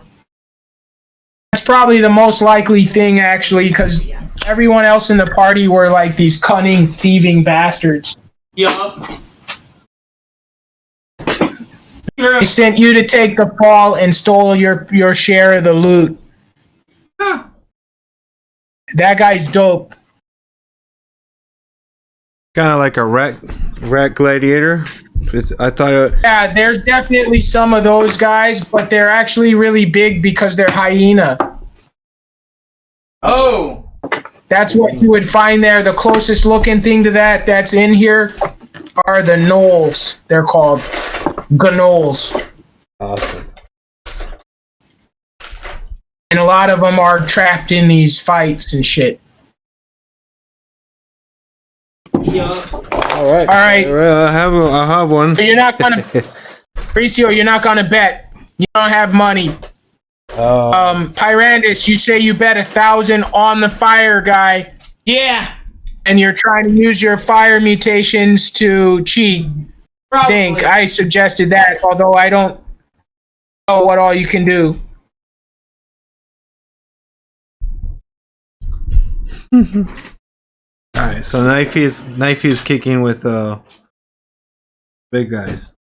Speaker 2: That's probably the most likely thing, actually, because everyone else in the party were like these cunning, thieving bastards.
Speaker 3: Yup. True.
Speaker 2: They sent you to take the fall and stole your share of the loot.
Speaker 3: Huh.
Speaker 2: That guy's dope.
Speaker 4: Kind of like a rat gladiator. I thought.
Speaker 2: Yeah, there's definitely some of those guys, but they're actually really big because they're hyena.
Speaker 3: Oh.
Speaker 2: That's what you would find there. The closest looking thing to that's in here are the gnolls. They're called gnolls.
Speaker 4: Awesome.
Speaker 2: And a lot of them are trapped in these fights and shit.
Speaker 3: Yup.
Speaker 4: All right. I have one.
Speaker 2: You're not gonna, Mauricio, you're not gonna bet. You don't have money. Pyrandis, you say you bet 1,000 on the fire guy,
Speaker 3: Yeah.
Speaker 2: and you're trying to use your fire mutations to cheat. I think
Speaker 3: Probably.
Speaker 2: I suggested that, although I don't know what all you can do.
Speaker 4: All right. So Knifey is kicking with big guys.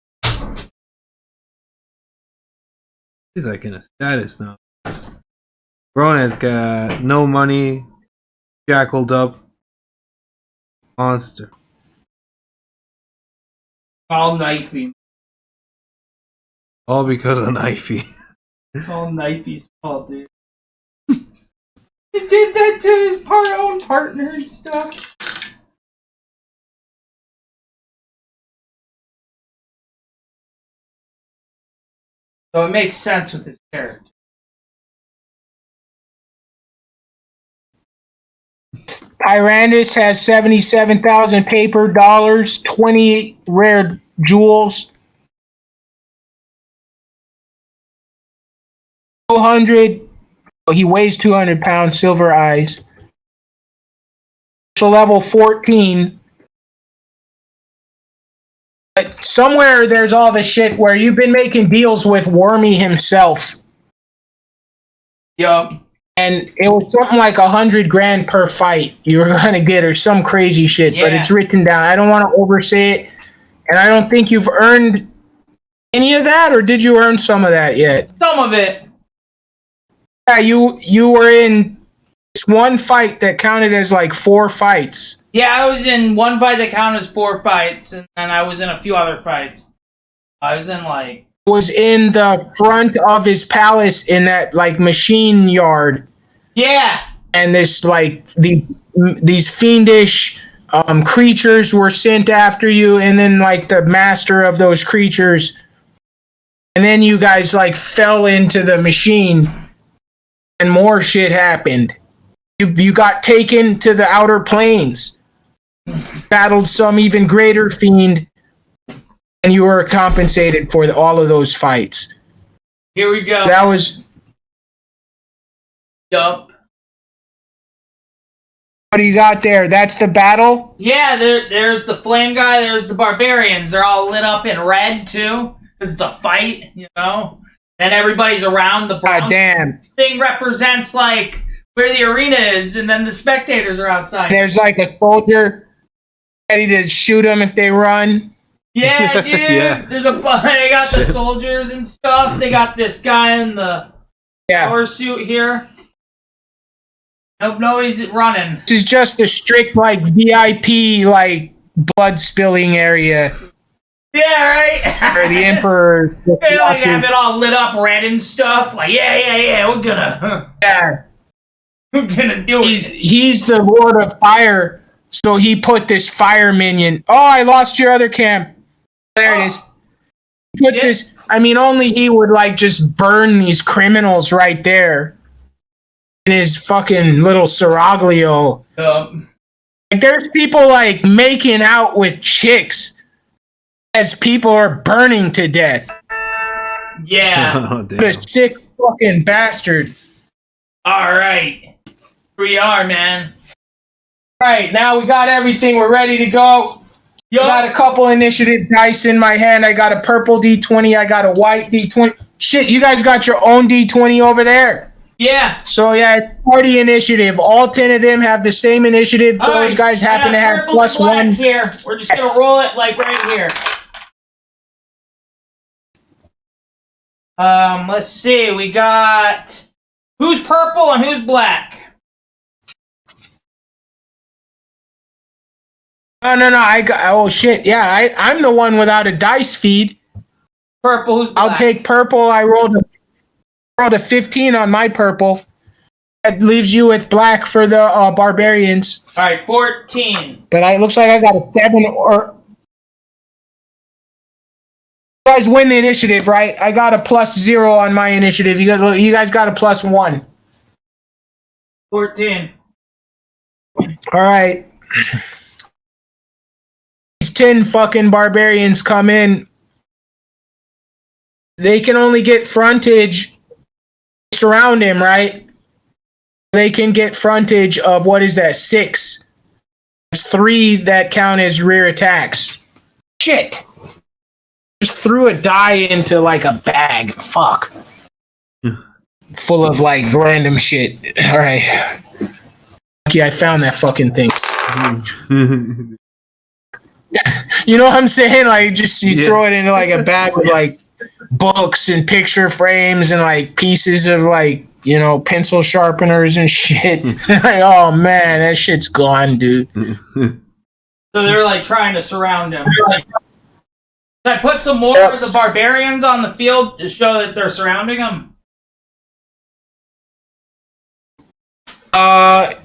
Speaker 4: He's like in a status now. Gronan's got no money, shackled up, monster.
Speaker 3: All knifey.
Speaker 4: All because of Knifey.
Speaker 3: All knifey's fault, dude. He did that to his own partner and stuff. So it makes sense with his character.
Speaker 2: Pyrandis has 77,000 paper dollars, 20 rare jewels, 200. He weighs 200 pounds, silver eyes. So level 14. But somewhere there's all the shit where you've been making deals with Wormy himself.
Speaker 3: Yup.
Speaker 2: And it was something like 100 grand per fight you were gonna get, or some crazy shit. But
Speaker 3: Yeah.
Speaker 2: it's written down. I don't want to oversay it, and I don't think you've earned any of that, or did you earn some of that yet?
Speaker 3: Some of it.
Speaker 2: Yeah, you were in this one fight that counted as like 4 fights.
Speaker 3: Yeah, I was in one fight that counted as 4 fights, and then I was in a few other fights. I was in like...
Speaker 2: Was in the front of his palace in that like machine yard,
Speaker 3: Yeah!
Speaker 2: and this like these fiendish creatures were sent after you, and then like the master of those creatures, and then you guys like fell into the machine, and more shit happened. You got taken to the outer planes, battled some even greater fiend, and you were compensated for all of those fights.
Speaker 3: Here we go.
Speaker 2: That was...
Speaker 3: Yup.
Speaker 2: What do you got there? That's the battle?
Speaker 3: Yeah, there's the flame guy, there's the barbarians. They're all lit up in red, too, because it's a fight, you know? And everybody's around the brown
Speaker 2: God damn.
Speaker 3: thing represents, like, where the arena is, and then the spectators are outside.
Speaker 2: There's like a soldier ready to shoot them if they run.
Speaker 3: Yeah, dude.
Speaker 4: Yeah.
Speaker 3: They got the soldiers and stuff. They got this guy in the power suit here. Nope, nobody's running.
Speaker 2: This is just the strict like VIP like blood spilling area.
Speaker 3: Yeah, right.
Speaker 2: Or the Emperor.
Speaker 3: They like have it all lit up red and stuff. Like, yeah, we're gonna do it.
Speaker 2: He's the Lord of Fire, so he put this fire minion. Oh, I lost your other cam. There it is. Put this. I mean, only he would like just burn these criminals right there in his fucking little seraglio. Like, there's people like making out with chicks as people are burning to death.
Speaker 3: Yeah.
Speaker 4: Oh, damn.
Speaker 2: What a sick fucking bastard.
Speaker 3: All right. Here we are, man.
Speaker 2: All right, now we got everything. We're ready to go. I got a couple initiative dice in my hand. I got a purple D20. I got a white D20. Shit, you guys got your own D20 over there.
Speaker 3: Yeah.
Speaker 2: So, yeah, it's party initiative. All 10 of them have the same initiative.
Speaker 3: All
Speaker 2: Those
Speaker 3: right,
Speaker 2: guys happen to have +1.
Speaker 3: Here. We're just going to roll it like right here. Let's see. We got who's purple and who's black.
Speaker 2: No. I got. Oh shit. Yeah, I'm the one without a dice feed.
Speaker 3: Purple. Who's black?
Speaker 2: I'll take purple. I rolled a 15 on my purple. That leaves you with black for the barbarians.
Speaker 3: All right, 14.
Speaker 2: But it looks like I got a 7 or. You guys win the initiative, right? I got a +0 on my initiative. You guys got a +1.
Speaker 3: 14.
Speaker 2: All right. These 10 fucking barbarians come in. They can only get frontage. Surround him, right? They can get frontage of, what is that, 6. There's 3 that count as rear attacks. Shit. Just threw a die into like a bag. Fuck. Full of like random shit. All right. Okay, I found that fucking thing. You know what I'm saying? Like, just you throw it into like a bag with like books and picture frames and like pieces of like, you know, pencil sharpeners and shit. Like, oh man, that shit's gone, dude.
Speaker 3: So they're like trying to surround him. Should I put some more of the barbarians on the field to show that they're surrounding him?
Speaker 2: I'll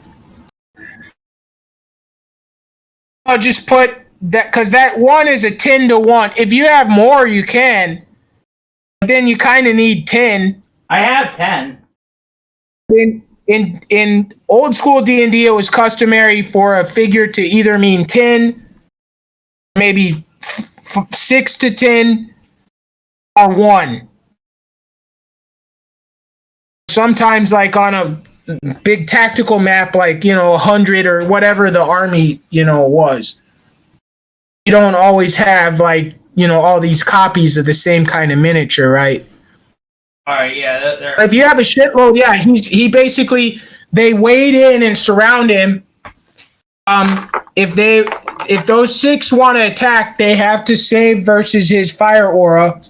Speaker 2: just put that, because that one is a 10-1. If you have more, you can. But then you kind of need 10.
Speaker 3: I have 10.
Speaker 2: In old school D&D, it was customary for a figure to either mean 10, maybe 6 to 10, or 1. Sometimes, like on a big tactical map, like, you know, 100 or whatever the army, you know, was. You don't always have, like, you know, all these copies of the same kind of miniature, right?
Speaker 3: All right, yeah.
Speaker 2: If you have a shitload, yeah, he basically, they wade in and surround him. If those 6 want to attack, they have to save versus his fire aura.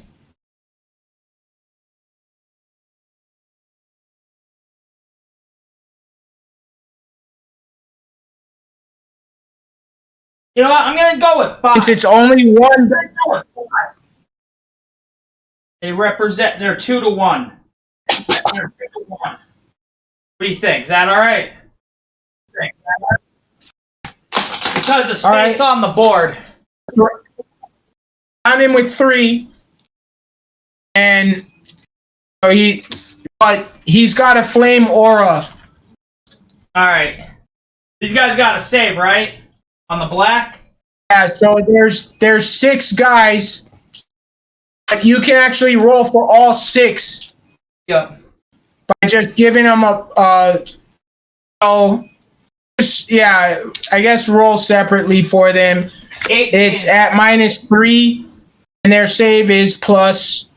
Speaker 3: You know what? I'm gonna go with 5.
Speaker 2: Since it's only one.
Speaker 3: They represent. They're 2-1. What do you think? Is that all right? Because of space on the board.
Speaker 2: On him with 3, and he's got a flame aura.
Speaker 3: All right. These guys got to save, right? On the black?
Speaker 2: Yeah, so there's 6 guys, but you can actually roll for all 6.
Speaker 3: Yep.
Speaker 2: By just giving them I guess roll separately for them.
Speaker 3: 18.
Speaker 2: It's at -3, and their save is plus.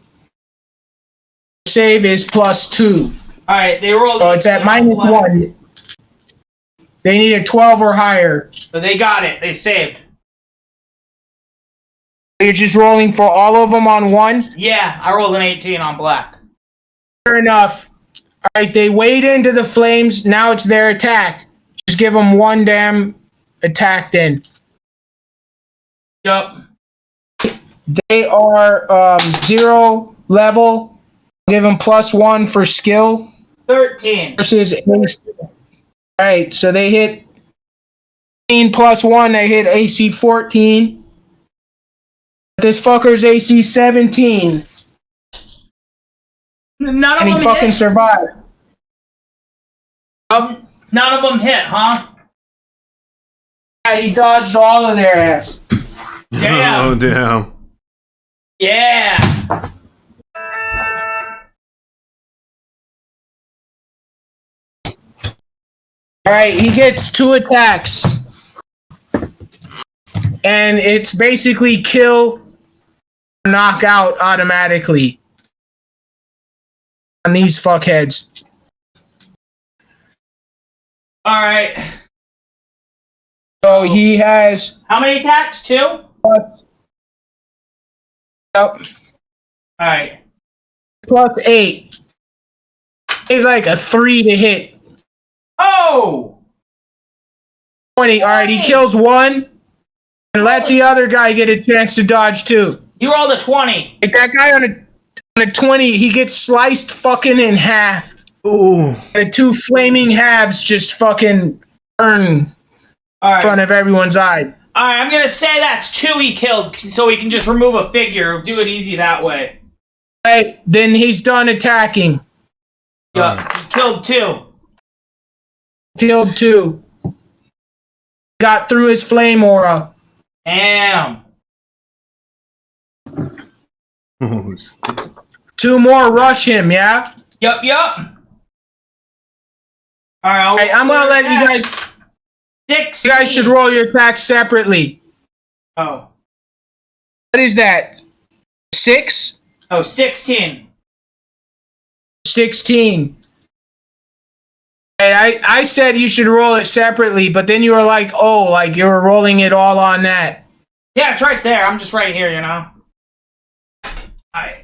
Speaker 2: Save is +2.
Speaker 3: All right, they rolled.
Speaker 2: So it's at -1. They need a 12 or higher.
Speaker 3: So they got it. They saved.
Speaker 2: You're just rolling for all of them on 1?
Speaker 3: Yeah, I rolled an 18 on black.
Speaker 2: Fair enough. All right, they wade into the flames. Now it's their attack. Just give them 1 damn attack then.
Speaker 3: Yup.
Speaker 2: They are 0 level. Give them +1 for skill.
Speaker 3: 13.
Speaker 2: Versus Alright, so they hit 15 +1, they hit AC 14. This fucker's AC 17.
Speaker 3: None of
Speaker 2: And he
Speaker 3: them
Speaker 2: fucking
Speaker 3: hit?
Speaker 2: survived.
Speaker 3: None of them hit, huh?
Speaker 2: Yeah, he dodged all of their ass.
Speaker 3: Damn.
Speaker 4: Oh, damn.
Speaker 3: Yeah.
Speaker 2: Alright, he gets 2 attacks. And it's basically kill, knockout automatically. On these fuckheads.
Speaker 3: Alright.
Speaker 2: So he has...
Speaker 3: How many attacks? 2?
Speaker 2: Yep.
Speaker 3: Alright.
Speaker 2: +8. He's like a 3 to hit.
Speaker 3: Oh!
Speaker 2: 20. Alright, he kills 1. And let the other guy get a chance to dodge too.
Speaker 3: You rolled a 20.
Speaker 2: Like that guy on a 20, he gets sliced fucking in half.
Speaker 4: Ooh.
Speaker 2: The 2 flaming halves just fucking burn in front of everyone's eye.
Speaker 3: Alright, I'm gonna say that's 2 he killed, so we can just remove a figure. Do it easy that way.
Speaker 2: Right, then he's done attacking.
Speaker 3: Yeah, he killed 2.
Speaker 2: Killed 2. Got through his flame aura.
Speaker 3: Damn.
Speaker 4: Oh,
Speaker 2: 2 more rush him, yeah?
Speaker 3: Yup. Alright,
Speaker 2: Hey, I'm gonna let you guys...
Speaker 3: 6.
Speaker 2: You guys should roll your attacks separately.
Speaker 3: Oh.
Speaker 2: What is that? 6?
Speaker 3: Oh, 16.
Speaker 2: 16. Hey, I said you should roll it separately, but then you were like, oh, like you were rolling it all on that.
Speaker 3: Yeah, it's right there. I'm just right here, you know? I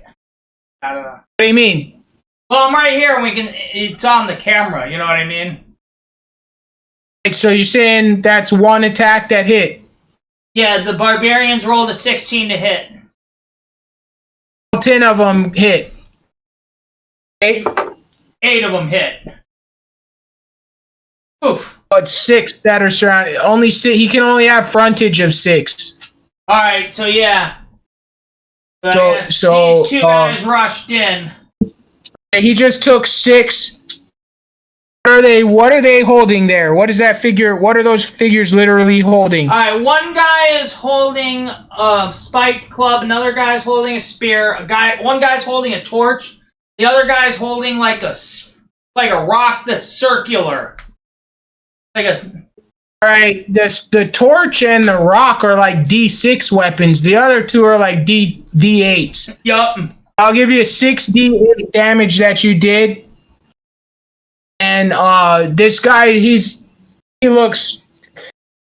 Speaker 3: don't know.
Speaker 2: What do you mean?
Speaker 3: Well, I'm right here and it's on the camera, you know what I mean?
Speaker 2: Like, so you're saying that's 1 attack that hit?
Speaker 3: Yeah, the barbarians rolled a 16 to hit.
Speaker 2: 10 of them hit. 8?
Speaker 3: 8 of them hit. Oof.
Speaker 2: But 6 that are surrounded. Only 6. He can only have frontage of 6.
Speaker 3: Alright, so yeah. But
Speaker 2: So-
Speaker 3: I guess
Speaker 2: so,
Speaker 3: these 2 guys rushed in.
Speaker 2: He just took 6. What are they holding there? What is that figure? What are those figures literally holding?
Speaker 3: Alright, one guy is holding a spiked club, another guy's holding a spear, one guy's holding a torch, the other guy's holding like a rock that's circular.
Speaker 2: Alright, the torch and the rock are like D6 weapons. The other 2 are like D8s.
Speaker 3: Yup.
Speaker 2: I'll give you 6d8 damage that you did. And this guy, he looks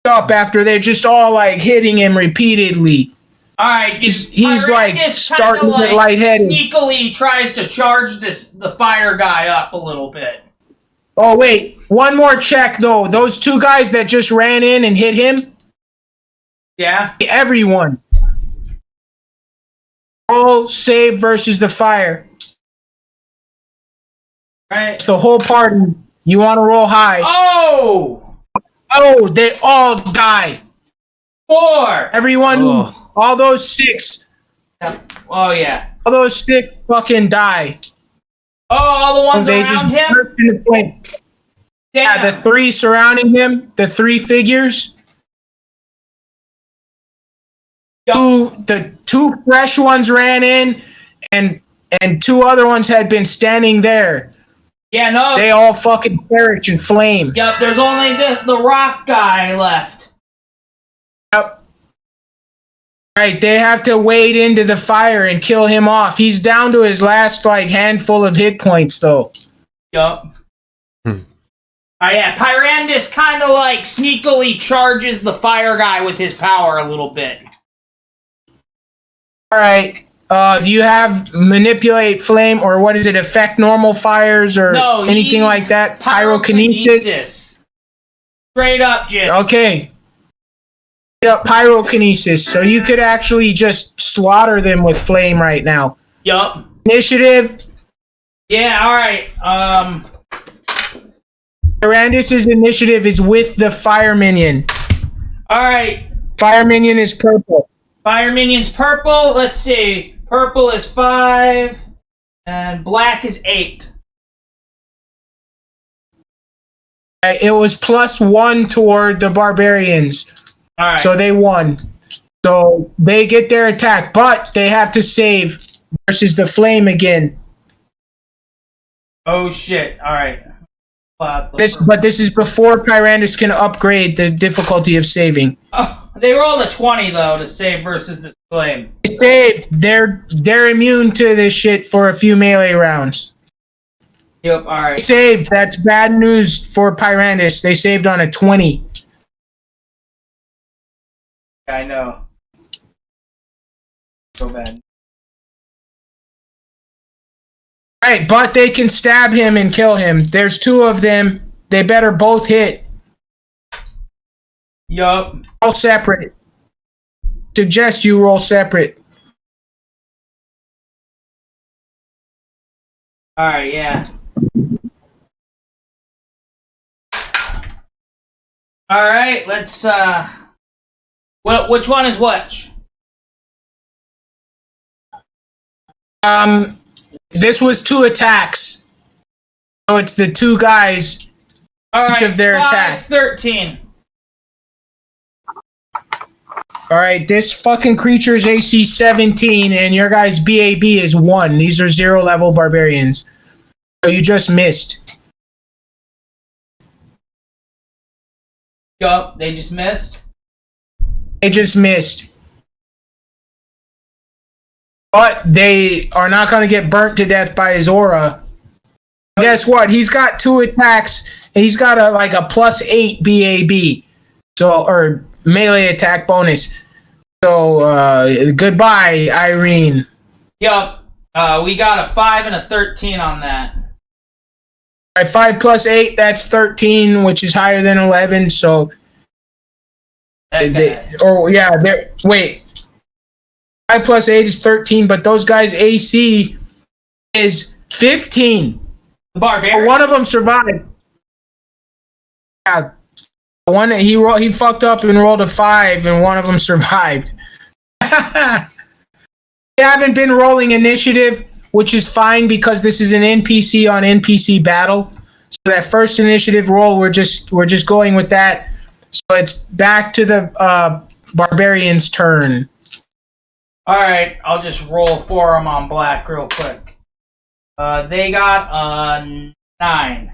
Speaker 2: up after they're just all like hitting him repeatedly.
Speaker 3: Alright,
Speaker 2: He's like starting to get lightheaded.
Speaker 3: Sneakily tries to charge the fire guy up a little bit.
Speaker 2: Oh wait, one more check though. Those 2 guys that just ran in and hit him.
Speaker 3: Yeah?
Speaker 2: Everyone. Roll save versus the fire.
Speaker 3: Right.
Speaker 2: It's the whole party. You want to roll high.
Speaker 3: Oh!
Speaker 2: Oh, they all die.
Speaker 3: 4!
Speaker 2: Everyone,
Speaker 4: Oh.
Speaker 2: all those 6.
Speaker 3: Oh, yeah.
Speaker 2: All those 6 fucking die.
Speaker 3: Oh, all the ones
Speaker 2: They
Speaker 3: around
Speaker 2: just
Speaker 3: him?
Speaker 2: burst into flame.
Speaker 3: Damn.
Speaker 2: Yeah, the 3 surrounding him, the 3 figures. The 2 fresh ones ran in, and 2 other ones had been standing there.
Speaker 3: Yeah, no.
Speaker 2: They all fucking perish in flames.
Speaker 3: Yep, there's only the rock guy left.
Speaker 2: Yep. Right, they have to wade into the fire and kill him off. He's down to his last like handful of hit points though.
Speaker 3: Yup. Oh yeah, Pyrandis kind of like sneakily charges the fire guy with his power a little bit.
Speaker 2: All right. Do you have manipulate flame or what is it? Affect normal fires or anything like that? Pyrokinesis.
Speaker 3: Straight up, just.
Speaker 2: Okay. pyrokinesis, so you could actually just slaughter them with flame right now.
Speaker 3: Yup.
Speaker 2: Initiative.
Speaker 3: Yeah, alright.
Speaker 2: Pyrandis' initiative is with the fire minion.
Speaker 3: Alright.
Speaker 2: Fire minion is purple.
Speaker 3: Fire minion's purple. Let's see. Purple is 5. And black is 8.
Speaker 2: It was +1 toward the barbarians.
Speaker 3: Alright.
Speaker 2: So they won. So they get their attack, but they have to save versus the flame again.
Speaker 3: Oh shit. Alright.
Speaker 2: But this is before Pyrandis can upgrade the difficulty of saving.
Speaker 3: Oh, they rolled a 20 though to save versus this flame.
Speaker 2: They saved. They're immune to this shit for a few melee rounds.
Speaker 3: Yep, alright.
Speaker 2: Saved. That's bad news for Pyrandis. They saved on a 20.
Speaker 3: I know. So bad.
Speaker 2: Right, but they can stab him and kill him. There's 2 of them. They better both hit.
Speaker 3: Yup.
Speaker 2: All separate. Suggest you roll separate.
Speaker 3: Alright, yeah. Alright, let's which one is which?
Speaker 2: This was 2 attacks. So it's the 2 guys,
Speaker 3: Alright,
Speaker 2: each of their
Speaker 3: 5,
Speaker 2: attack.
Speaker 3: 13.
Speaker 2: Alright, this fucking creature's AC 17 and your guy's BAB is 1. These are 0 level barbarians. So you just missed.
Speaker 3: Yup, they just missed.
Speaker 2: They just missed. But they are not going to get burnt to death by his aura. Guess what? He's got 2 attacks, and he's got a +8 BAB. So, or melee attack bonus. So, goodbye, Irene.
Speaker 3: Yup. We got a 5 and a 13 on that.
Speaker 2: All right, 5 + 8, that's 13, which is higher than 11. So, wait. 5 + 8 is 13, but those guys' AC is 15.
Speaker 3: The barbarian.
Speaker 2: One of them survived. Yeah, the one that he fucked up and rolled a 5, and one of them survived. They haven't been rolling initiative, which is fine because this is an NPC on NPC battle. So that first initiative roll, we're just going with that. So it's back to the barbarian's turn.
Speaker 3: Alright, I'll just roll for them on black real quick. They got a 9.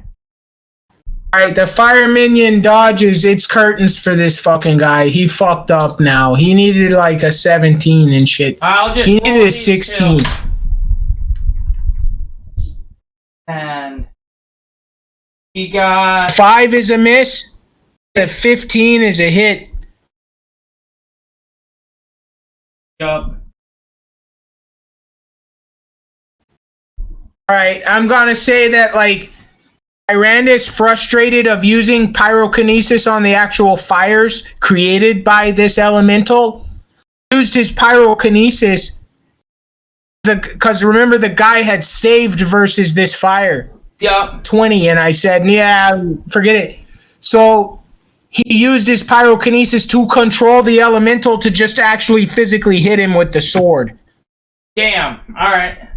Speaker 2: Alright, the fire minion dodges its curtains for this fucking guy. He fucked up now. He needed like a 17 and shit. He needed a 16.
Speaker 3: And he got
Speaker 2: 5 is a miss. A 15 is a hit.
Speaker 3: Yup.
Speaker 2: Alright, I'm gonna say that Pyrandis, frustrated of using pyrokinesis on the actual fires created by this elemental, used his pyrokinesis because remember the guy had saved versus this fire.
Speaker 3: Yup.
Speaker 2: 20, and I said, yeah, forget it. So he used his pyrokinesis to control the elemental to just actually physically hit him with the sword.
Speaker 3: Damn. Alright.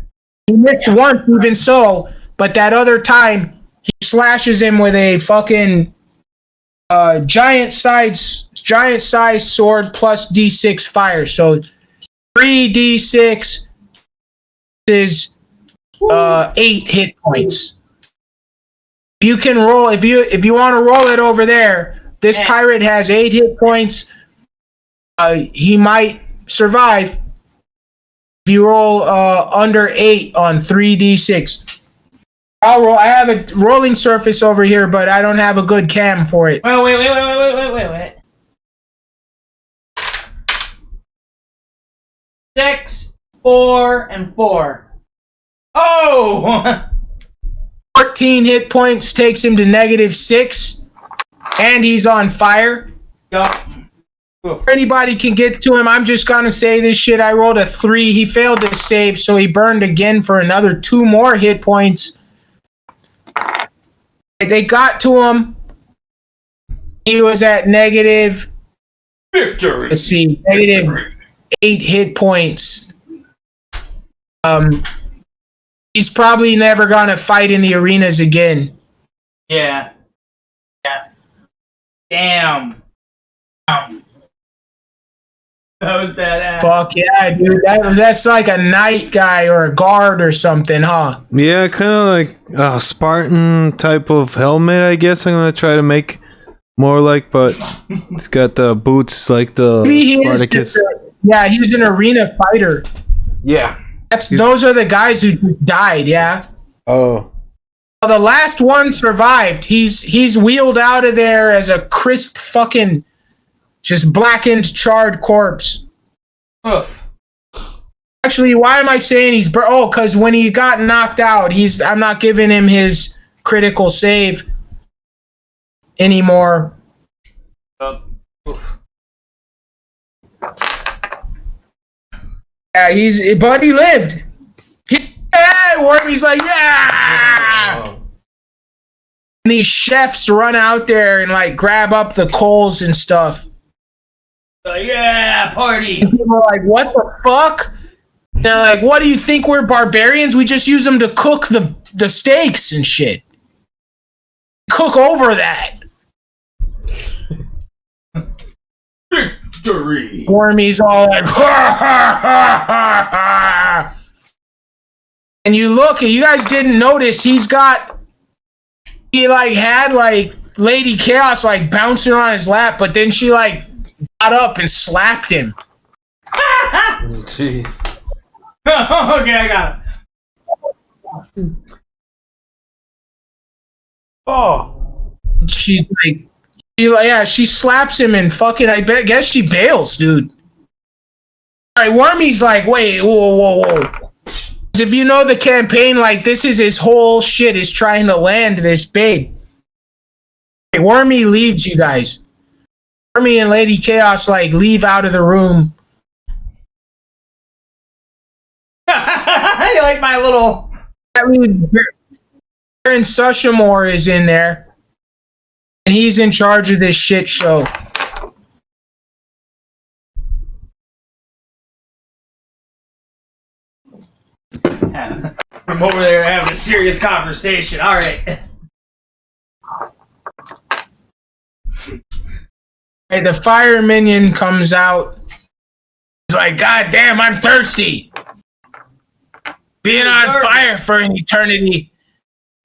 Speaker 2: He missed once, even so, but that other time, he slashes him with a fucking giant size sword plus D6 fire. So 3d6 is 8 hit points. If you can roll, if you want to roll it over there, this pirate has 8 hit points. He might survive. If you roll under 8 on 3d6. I'll roll. I have a rolling surface over here, but I don't have a good cam for it.
Speaker 3: Wait. 6, 4, and 4. Oh!
Speaker 2: 14 hit points takes him to -6, and he's on fire.
Speaker 3: Yup.
Speaker 2: If anybody can get to him, I'm just gonna say this shit. I rolled a 3. He failed to save, so he burned again for another 2 more hit points. They got to him. He was at negative.
Speaker 3: Victory.
Speaker 2: Let's see, negative 8 hit points. He's probably never gonna fight in the arenas again.
Speaker 3: Yeah. Damn. That was badass.
Speaker 2: Fuck yeah, dude. That's like a knight guy or a guard or something, huh?
Speaker 4: Yeah, kind of like a Spartan type of helmet, I guess I'm going to try to make more like, but it's got the boots like the Spartacus.
Speaker 2: Yeah, he's an arena fighter.
Speaker 4: Yeah.
Speaker 2: Those are the guys who just died, yeah?
Speaker 4: Oh.
Speaker 2: Well, the last one survived. He's wheeled out of there as a crisp fucking just blackened, charred corpse.
Speaker 3: Oof.
Speaker 2: Actually, why am I saying he's... because when he got knocked out, I'm not giving him his critical save anymore.
Speaker 3: Oof.
Speaker 2: Yeah, but he lived. Wormy's like, yeah!
Speaker 4: Oh.
Speaker 2: And these chefs run out there and like grab up the coals and stuff.
Speaker 3: Yeah, party.
Speaker 2: And people are like, what the fuck? They're like, what do you think, we're barbarians? We just use them to cook the steaks and shit. Cook over that.
Speaker 3: Victory.
Speaker 2: Wormy's all like, ha ha ha ha ha. And you look, and you guys didn't notice, he had Lady Chaos like bouncing on his lap, but then she like got up and slapped him.
Speaker 4: Jeez.
Speaker 3: Okay, I got it. Oh.
Speaker 2: She's like, she slaps him and fucking, guess she bails, dude. All right, Wormy's like, wait, whoa. If you know the campaign, like, this is his whole shit, is trying to land this babe. Wormy leaves you guys. Wormy and Lady Chaos, like, leave out of the room.
Speaker 3: You like my little...
Speaker 2: Baron Sushamore is in there. And he's in charge of this shit show.
Speaker 3: From over there having a serious conversation. All right.
Speaker 2: Hey, the fire minion comes out. He's like, God damn, I'm thirsty. Being on fire for an eternity.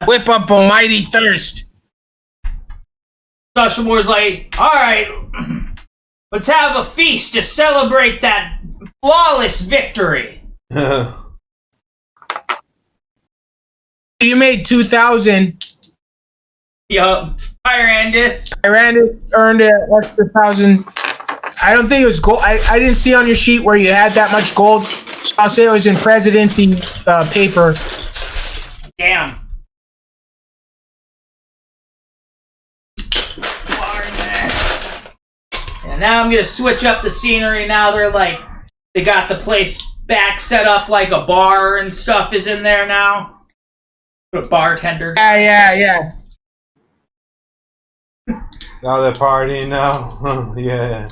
Speaker 2: Whip up a mighty thirst.
Speaker 3: Sushamore's like, all right, let's have a feast to celebrate that flawless victory.
Speaker 2: You made 2,000.
Speaker 3: Yup. Pyrandis
Speaker 2: earned an extra 1,000. I don't think it was gold. I didn't see on your sheet where you had that much gold. So I'll say it was in Presidency paper.
Speaker 3: Damn. And now I'm gonna switch up the scenery. Now they got the place back set up like a bar and stuff is in there now. A bartender.
Speaker 2: Yeah.
Speaker 4: Now they're partying now. Yeah.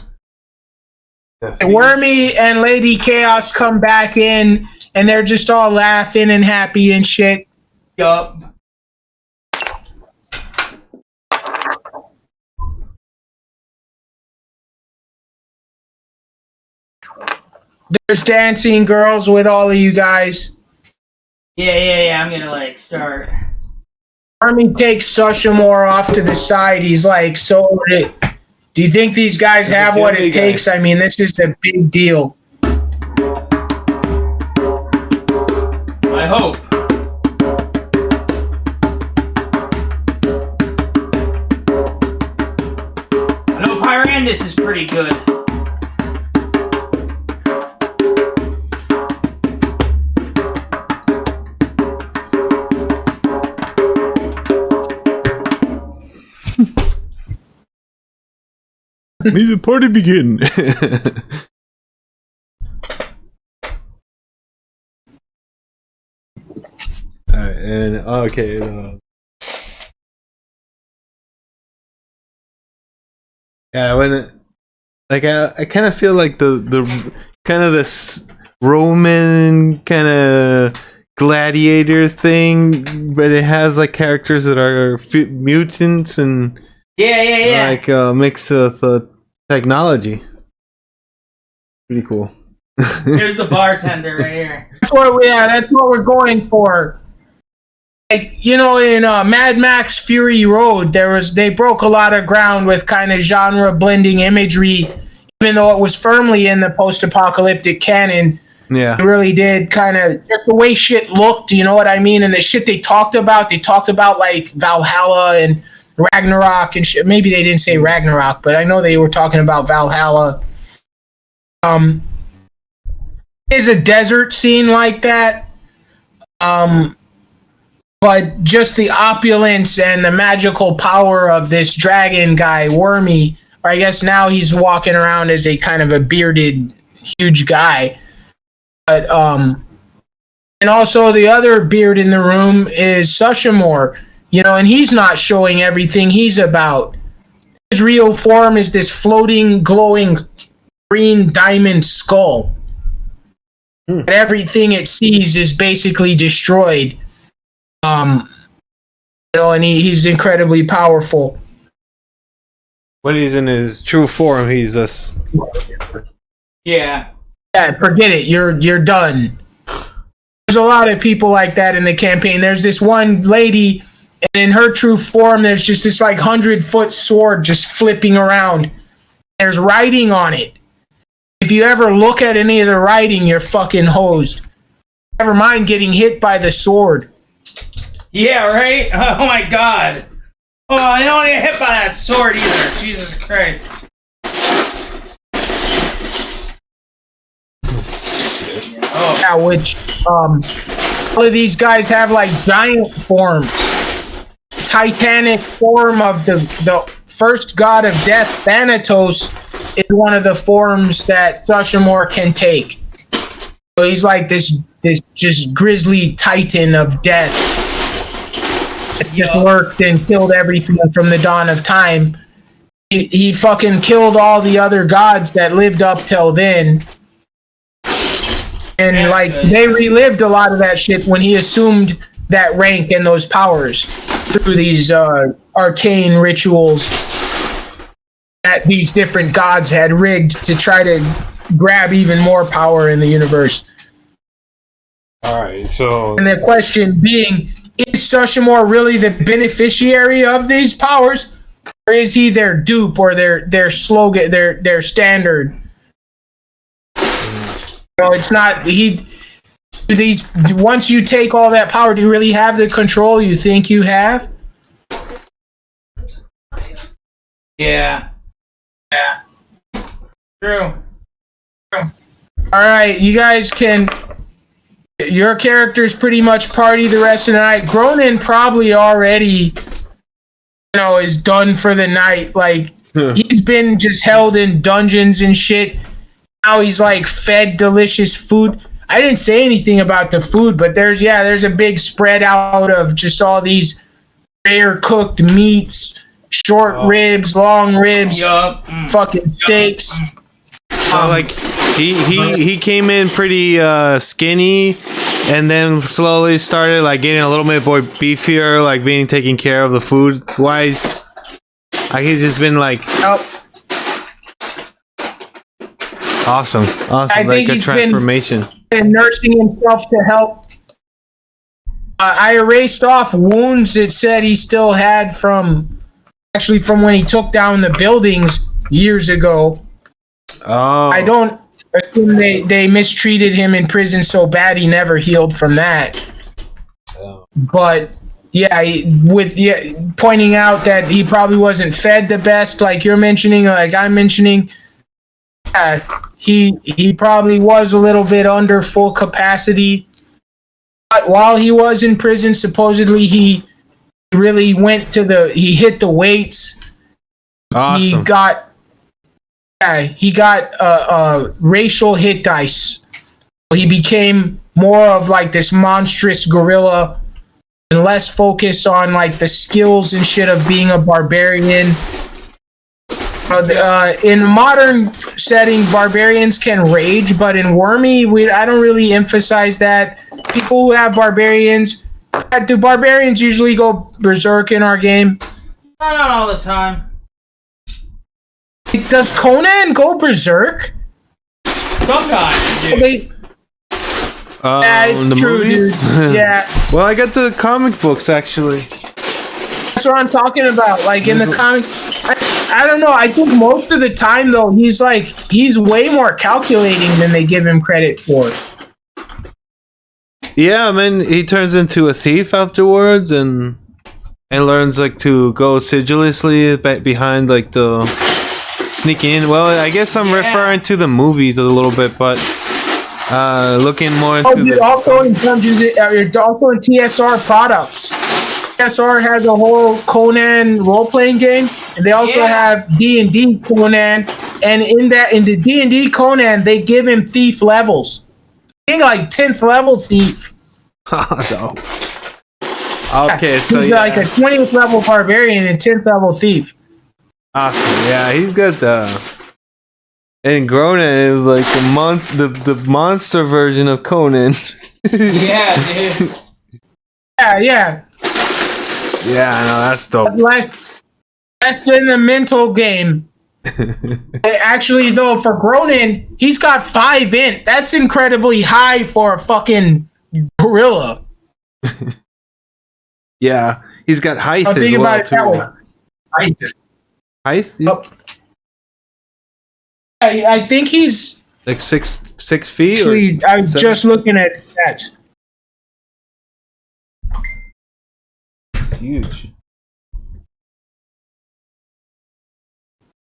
Speaker 2: Wormy and Lady Chaos come back in, and they're just all laughing and happy and shit.
Speaker 3: Yup.
Speaker 2: There's dancing girls with all of you guys.
Speaker 3: Yeah. I'm gonna start.
Speaker 2: Wormy takes Sushamore off to the side. He's like, so do you think these guys have what it takes? I mean, this is a big deal.
Speaker 3: I hope. I know Pyrandis is pretty good.
Speaker 4: May the party begin. Alright, and okay. Yeah, when I kind of feel like the kind of this Roman kind of gladiator thing, but it has like characters that are mutants and like a mix of technology. Pretty cool.
Speaker 3: Here's the bartender right here.
Speaker 2: That's what we're going for. Like, you know, in Mad Max Fury Road, they broke a lot of ground with kind of genre blending imagery, even though it was firmly in the post-apocalyptic canon.
Speaker 4: Yeah,
Speaker 2: it really did kind of just the way shit looked. You know what I mean? And the shit they talked about like Valhalla and Ragnarok and shit. Maybe they didn't say Ragnarok, but I know they were talking about Valhalla. Is a desert scene like that. But just the opulence and the magical power of this dragon guy, Wormy, or I guess now he's walking around as a kind of a bearded, huge guy. But and also the other beard in the room is Sushamore, you know, and he's not showing everything he's about. His real form is this floating, glowing green diamond skull. And everything it sees is basically destroyed. You know, and he's incredibly powerful.
Speaker 4: when he's in his true form, he's a
Speaker 3: Yeah,
Speaker 2: forget it. You're done. There's a lot of people like that in the campaign. There's this one lady, and in her true form, there's just this like 100-foot sword just flipping around. There's writing on it. If you ever look at any of the writing, you're fucking hosed. Never mind getting hit by the sword.
Speaker 3: Yeah, right? Oh my god. Oh, I don't want to get hit by that sword either. Jesus Christ.
Speaker 2: Oh. Yeah, which all of these guys have like giant forms. Titanic form of the first god of death, Thanatos, is one of the forms that Sushamore can take. So he's like this just grisly titan of death. It just worked and killed everything from the dawn of time. He fucking killed all the other gods that lived up till then. And they relived a lot of that shit when he assumed that rank and those powers through these arcane rituals that these different gods had rigged to try to grab even more power in the universe.
Speaker 4: Alright, so...
Speaker 2: And the question being, is Sushamore really the beneficiary of these powers? Or is he their dupe or their slogan, their standard? No, it's not. Once you take all that power, do you really have the control you think you have?
Speaker 3: Yeah. True.
Speaker 2: Alright, you guys can... Your characters pretty much party the rest of the night. Gronan probably already, is done for the night. Like, he's been just held in dungeons and shit. Now he's like fed delicious food. I didn't say anything about the food, but there's a big spread out of just all these rare cooked meats, short ribs, long ribs, fucking steaks.
Speaker 4: So he came in pretty skinny, and then slowly started like getting a little bit more beefier, like being taken care of the food wise. Like he's just been like awesome,
Speaker 2: I
Speaker 4: like
Speaker 2: think
Speaker 4: a
Speaker 2: he's
Speaker 4: transformation.
Speaker 2: Been nursing himself to health. I erased off wounds it said he still had from when he took down the buildings years ago.
Speaker 4: Oh.
Speaker 2: I don't assume they mistreated him in prison so bad he never healed from that.
Speaker 4: Oh.
Speaker 2: But pointing out that he probably wasn't fed the best, like you're mentioning, like I'm mentioning. He probably was a little bit under full capacity. But while he was in prison, supposedly he really he hit the weights.
Speaker 4: Awesome.
Speaker 2: He got Yeah, he got racial hit dice. He became more of like this monstrous gorilla and less focused on like the skills and shit of being a barbarian. In modern setting, barbarians can rage, but in Wormy, I don't really emphasize that. People who have barbarians, do barbarians usually go berserk in our game?
Speaker 3: Not all the time.
Speaker 2: Does Conan go berserk?
Speaker 3: Sometimes, dude.
Speaker 2: Yeah, it's
Speaker 4: the
Speaker 2: true,
Speaker 4: movies?
Speaker 2: dude. Yeah.
Speaker 4: Well, I got the comic books actually.
Speaker 2: That's what I'm talking about. Like in the comics, I don't know. I think most of the time though, he's way more calculating than they give him credit for.
Speaker 4: Yeah, I mean, he turns into a thief afterwards, and learns like to go sedulously behind like the sneaking in. Well, I guess I'm referring to the movies a little bit, but looking more into
Speaker 2: also in TSR products. TSR has a whole Conan role-playing game, and they also have D&D Conan, and in the D&D Conan, they give him thief levels. I think like 10th level thief.
Speaker 4: No. Okay, so
Speaker 2: he's like a 20th level barbarian and 10th level thief.
Speaker 4: Awesome. Yeah, he's got and Gronan is like the monster version of Conan.
Speaker 3: Yeah, dude.
Speaker 2: Yeah.
Speaker 4: Yeah, I know, that's dope.
Speaker 2: That's in the mental game. Actually, though, for Gronan, he's got 5 int. That's incredibly high for a fucking gorilla.
Speaker 4: Yeah, he's got height
Speaker 2: I'll
Speaker 4: as
Speaker 2: think
Speaker 4: well,
Speaker 2: about it that way.
Speaker 4: Height?
Speaker 2: I think he's
Speaker 4: Like 6 feet?
Speaker 2: actually, I was just looking at that.
Speaker 4: Huge.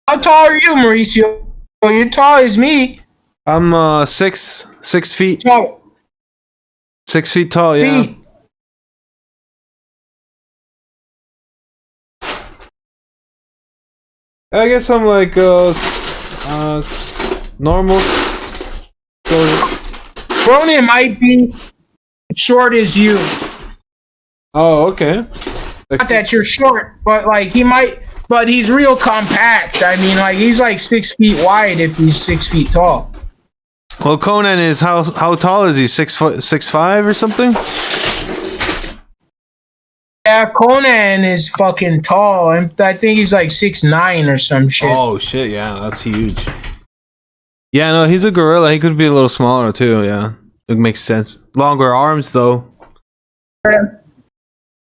Speaker 2: How tall are you, Mauricio? Well, you're tall as me.
Speaker 4: I'm 6 feet.
Speaker 2: Tall.
Speaker 4: 6 feet tall, yeah.
Speaker 2: Feet.
Speaker 4: I guess I'm like normal.
Speaker 2: Gronan might be short as you.
Speaker 4: Oh, okay. Like
Speaker 2: Not that you're short, but like he might. But he's real compact. I mean, like he's like 6 feet wide if he's 6 feet tall.
Speaker 4: Well, Conan is how tall is he? 6'5" or something?
Speaker 2: Yeah, Conan is fucking tall. I think he's like 6'9" or some shit.
Speaker 4: Oh shit! Yeah, that's huge. Yeah, no, he's a gorilla. He could be a little smaller too. Yeah, it makes sense. Longer arms though.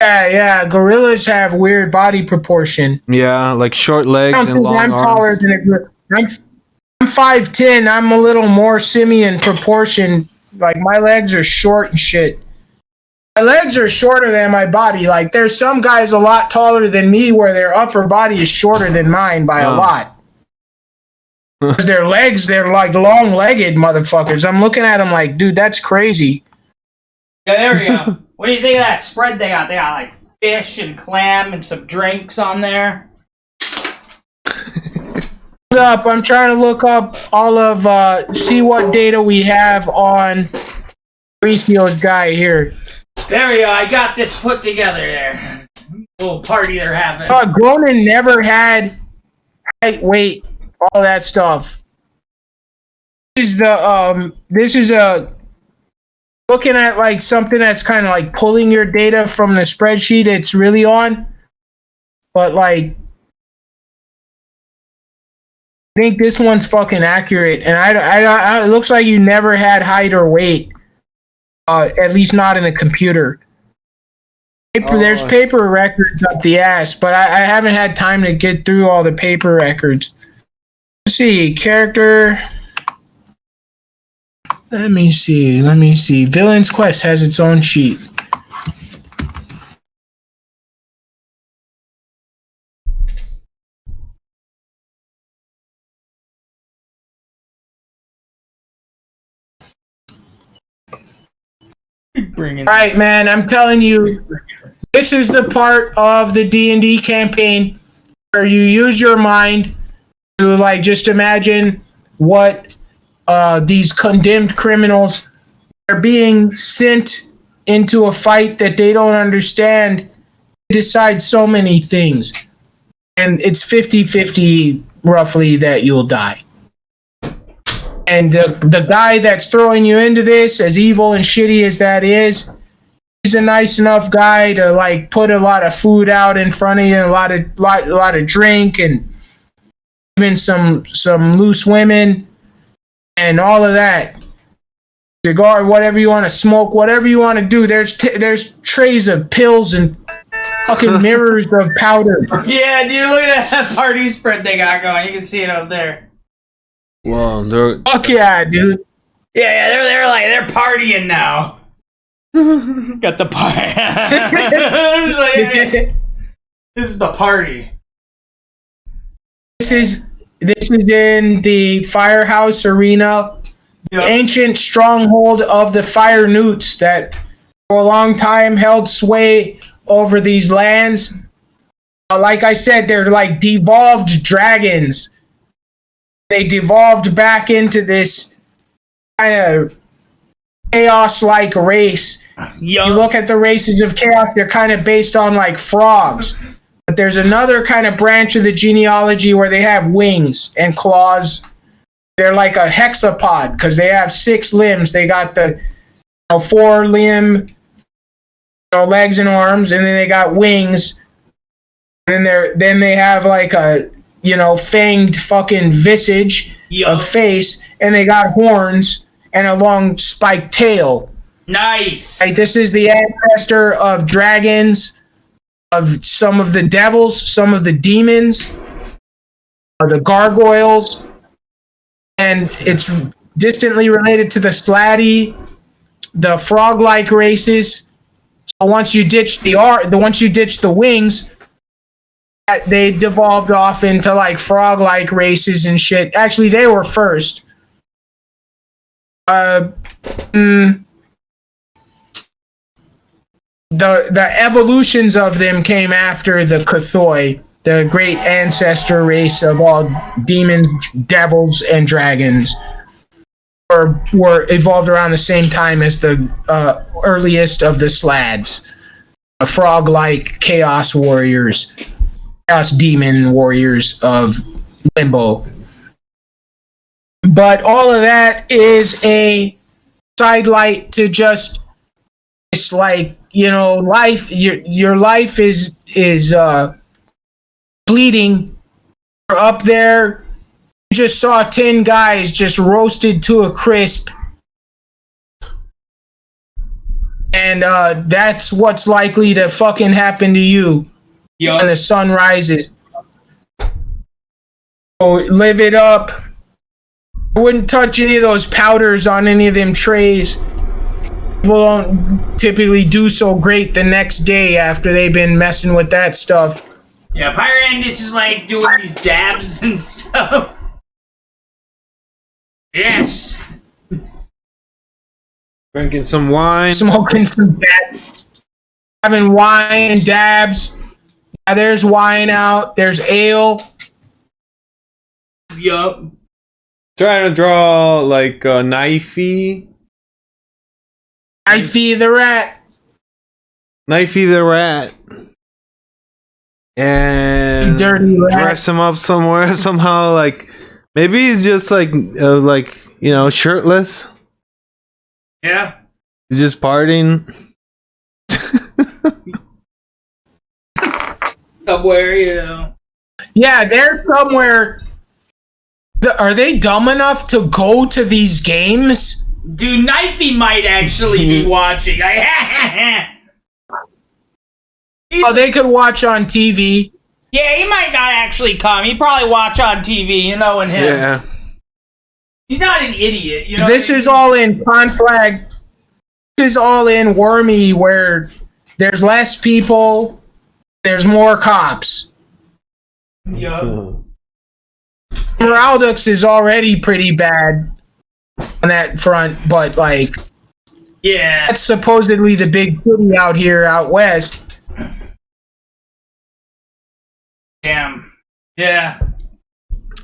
Speaker 2: Yeah. Gorillas have weird body proportion.
Speaker 4: Yeah, like short legs and long
Speaker 2: I'm taller
Speaker 4: arms.
Speaker 2: than a gorilla. I'm 5'10". I'm a little more simian proportion. Like my legs are short and shit. My legs are shorter than my body. Like there's some guys a lot taller than me where their upper body is shorter than mine by a lot. Because their legs, they're like long-legged motherfuckers. I'm looking at them like, dude, that's crazy.
Speaker 3: Yeah, there we go. What do you think of that spread they got? They got like fish and clam and some drinks on there.
Speaker 2: I'm trying to look up all of see what data we have on Mauricio's guy here.
Speaker 3: There we go. I got this put together there. Little party they're having.
Speaker 2: Gronan never had height, weight, all that stuff. This is a looking at like something that's kind of like pulling your data from the spreadsheet it's really on, but like I think this one's fucking accurate, and I it looks like you never had height or weight, at least not in the computer. There's paper records up the ass, but I haven't had time to get through all the paper records. Let's see, character. Let me see. Villain's Quest has its own sheet. Right, man, I'm telling you, this is the part of the D&D campaign where you use your mind to like just imagine what these condemned criminals are being sent into a fight that they don't understand to decide so many things. And it's 50-50 roughly that you'll die. And the guy that's throwing you into this, as evil and shitty as that is, he's a nice enough guy to like put a lot of food out in front of you, a lot of drink, and even some loose women and all of that. Cigar, whatever you want to smoke, whatever you want to do. There's trays of pills and fucking mirrors of powder.
Speaker 3: Yeah, dude, look at that party spread they got going. You can see it up there.
Speaker 4: Wow,
Speaker 2: Fuck yeah, dude.
Speaker 3: Yeah, they're partying now. Got the party. This is the party.
Speaker 2: This is in the Firehouse Arena, the ancient stronghold of the Fire Newts that for a long time held sway over these lands. Like I said, they're like devolved dragons. They devolved back into this kind of chaos-like race. You look at the races of chaos, they're kind of based on like frogs. But there's another kind of branch of the genealogy where they have wings and claws. They're like a hexapod because they have 6 limbs. They got the 4 limb legs and arms, and then they got wings. And then they have like a fanged fucking visage of face, and they got horns and a long spiked tail.
Speaker 3: Nice.
Speaker 2: Like, this is the ancestor of dragons, of some of the devils, some of the demons, or the gargoyles, and it's distantly related to the Slatty, the frog-like races. So once you ditch the wings, they devolved off into like frog-like races and shit. Actually, they were first. The evolutions of them came after the Cathoi, the great ancestor race of all demons, devils, and dragons, were evolved around the same time as the earliest of the Slads, frog-like chaos warriors, chaos demon warriors of Limbo. But all of that is a sidelight to just it's like life. Your life is bleeding. You're up there. You just saw 10 guys just roasted to a crisp. And that's what's likely to fucking happen to you when the sun rises. So live it up. I wouldn't touch any of those powders on any of them trays. People don't typically do so great the next day after they've been messing with that stuff.
Speaker 3: Yeah, Pyrandis is like doing these dabs and stuff. Yes.
Speaker 4: Drinking some wine.
Speaker 2: Smoking some dabs. Having wine and dabs. Yeah, there's wine out. There's ale.
Speaker 3: Yup.
Speaker 4: Trying to draw like a knifey.
Speaker 2: Knifey the rat.
Speaker 4: Knifey the rat. And
Speaker 2: You dirty rat.
Speaker 4: dress him up somewhere somehow. Like maybe he's just like shirtless.
Speaker 3: Yeah.
Speaker 4: He's just partying.
Speaker 3: Somewhere,
Speaker 2: Yeah, they're somewhere. Are they dumb enough to go to these games?
Speaker 3: Dude, Knifey might actually be watching.
Speaker 2: They could watch on TV.
Speaker 3: Yeah, he might not actually come. He'd probably watch on TV, and him.
Speaker 4: Yeah.
Speaker 3: He's not an idiot,
Speaker 2: This is all in Conflag. This is all in Wormy, where there's less people, there's more cops.
Speaker 3: Yup.
Speaker 2: Moraldux is already pretty bad on that front, but
Speaker 3: Yeah.
Speaker 2: that's supposedly the big city out west.
Speaker 3: Damn. Yeah.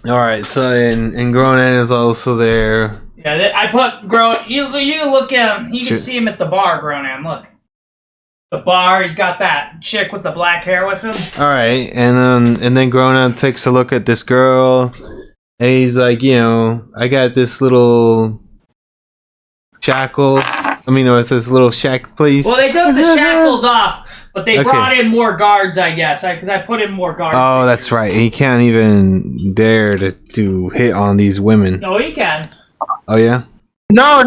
Speaker 4: All right, so and Gronan is also there.
Speaker 3: Yeah, I put Gronan. You look at him. You can see him at the bar, Gronan. Look, the bar. He's got that chick with the black hair with him.
Speaker 4: All right, and then Gronan takes a look at this girl, and he's like, I got this little shackle. Or it's this little shack place.
Speaker 3: Well, they took the shackles off, but they brought in more guards, I guess, because I put in more guards.
Speaker 4: Oh, that's right. He can't even dare to hit on these women.
Speaker 3: No, he can.
Speaker 4: Oh yeah.
Speaker 2: No,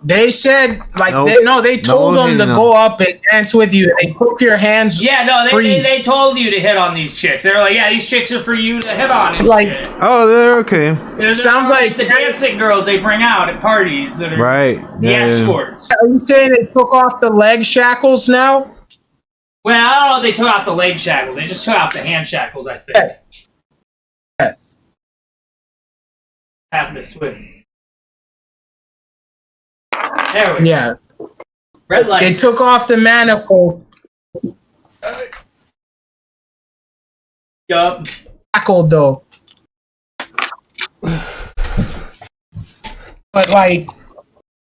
Speaker 2: they said they told them to go up and dance with you. They took your hands.
Speaker 3: Yeah, no,
Speaker 2: free.
Speaker 3: they told you to hit on these chicks. They were like, yeah, these chicks are for you to hit on. And
Speaker 2: like,
Speaker 3: shit.
Speaker 4: Oh, they're okay.
Speaker 2: Sounds like
Speaker 3: the dancing girls they bring out at parties that are
Speaker 4: right.
Speaker 3: The escorts.
Speaker 2: Are you saying they took off the leg shackles now?
Speaker 3: Well, I don't know if they took off the leg shackles. They just took off the hand shackles, I think.
Speaker 2: Yeah.
Speaker 3: Happened to swim. There we go.
Speaker 2: Yeah.
Speaker 3: Red light.
Speaker 2: They took off the manifold.
Speaker 3: Yup.
Speaker 2: Shackled though. But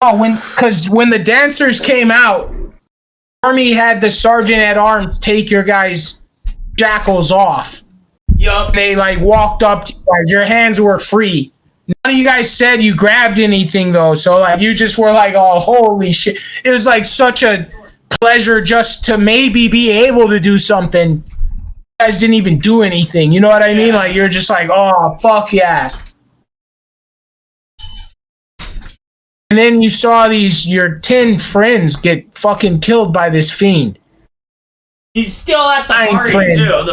Speaker 2: when the dancers came out, Army had the sergeant at arms take your guys' shackles off.
Speaker 3: Yup.
Speaker 2: They walked up to you guys. Your hands were free. None of you guys said you grabbed anything though, so you just were like, "Oh, holy shit!" It was such a pleasure just to maybe be able to do something. You guys didn't even do anything. You know what I mean? You're just like, "Oh, fuck yeah!" And then you saw your 10 friends get fucking killed by this fiend.
Speaker 3: He's still at the party too.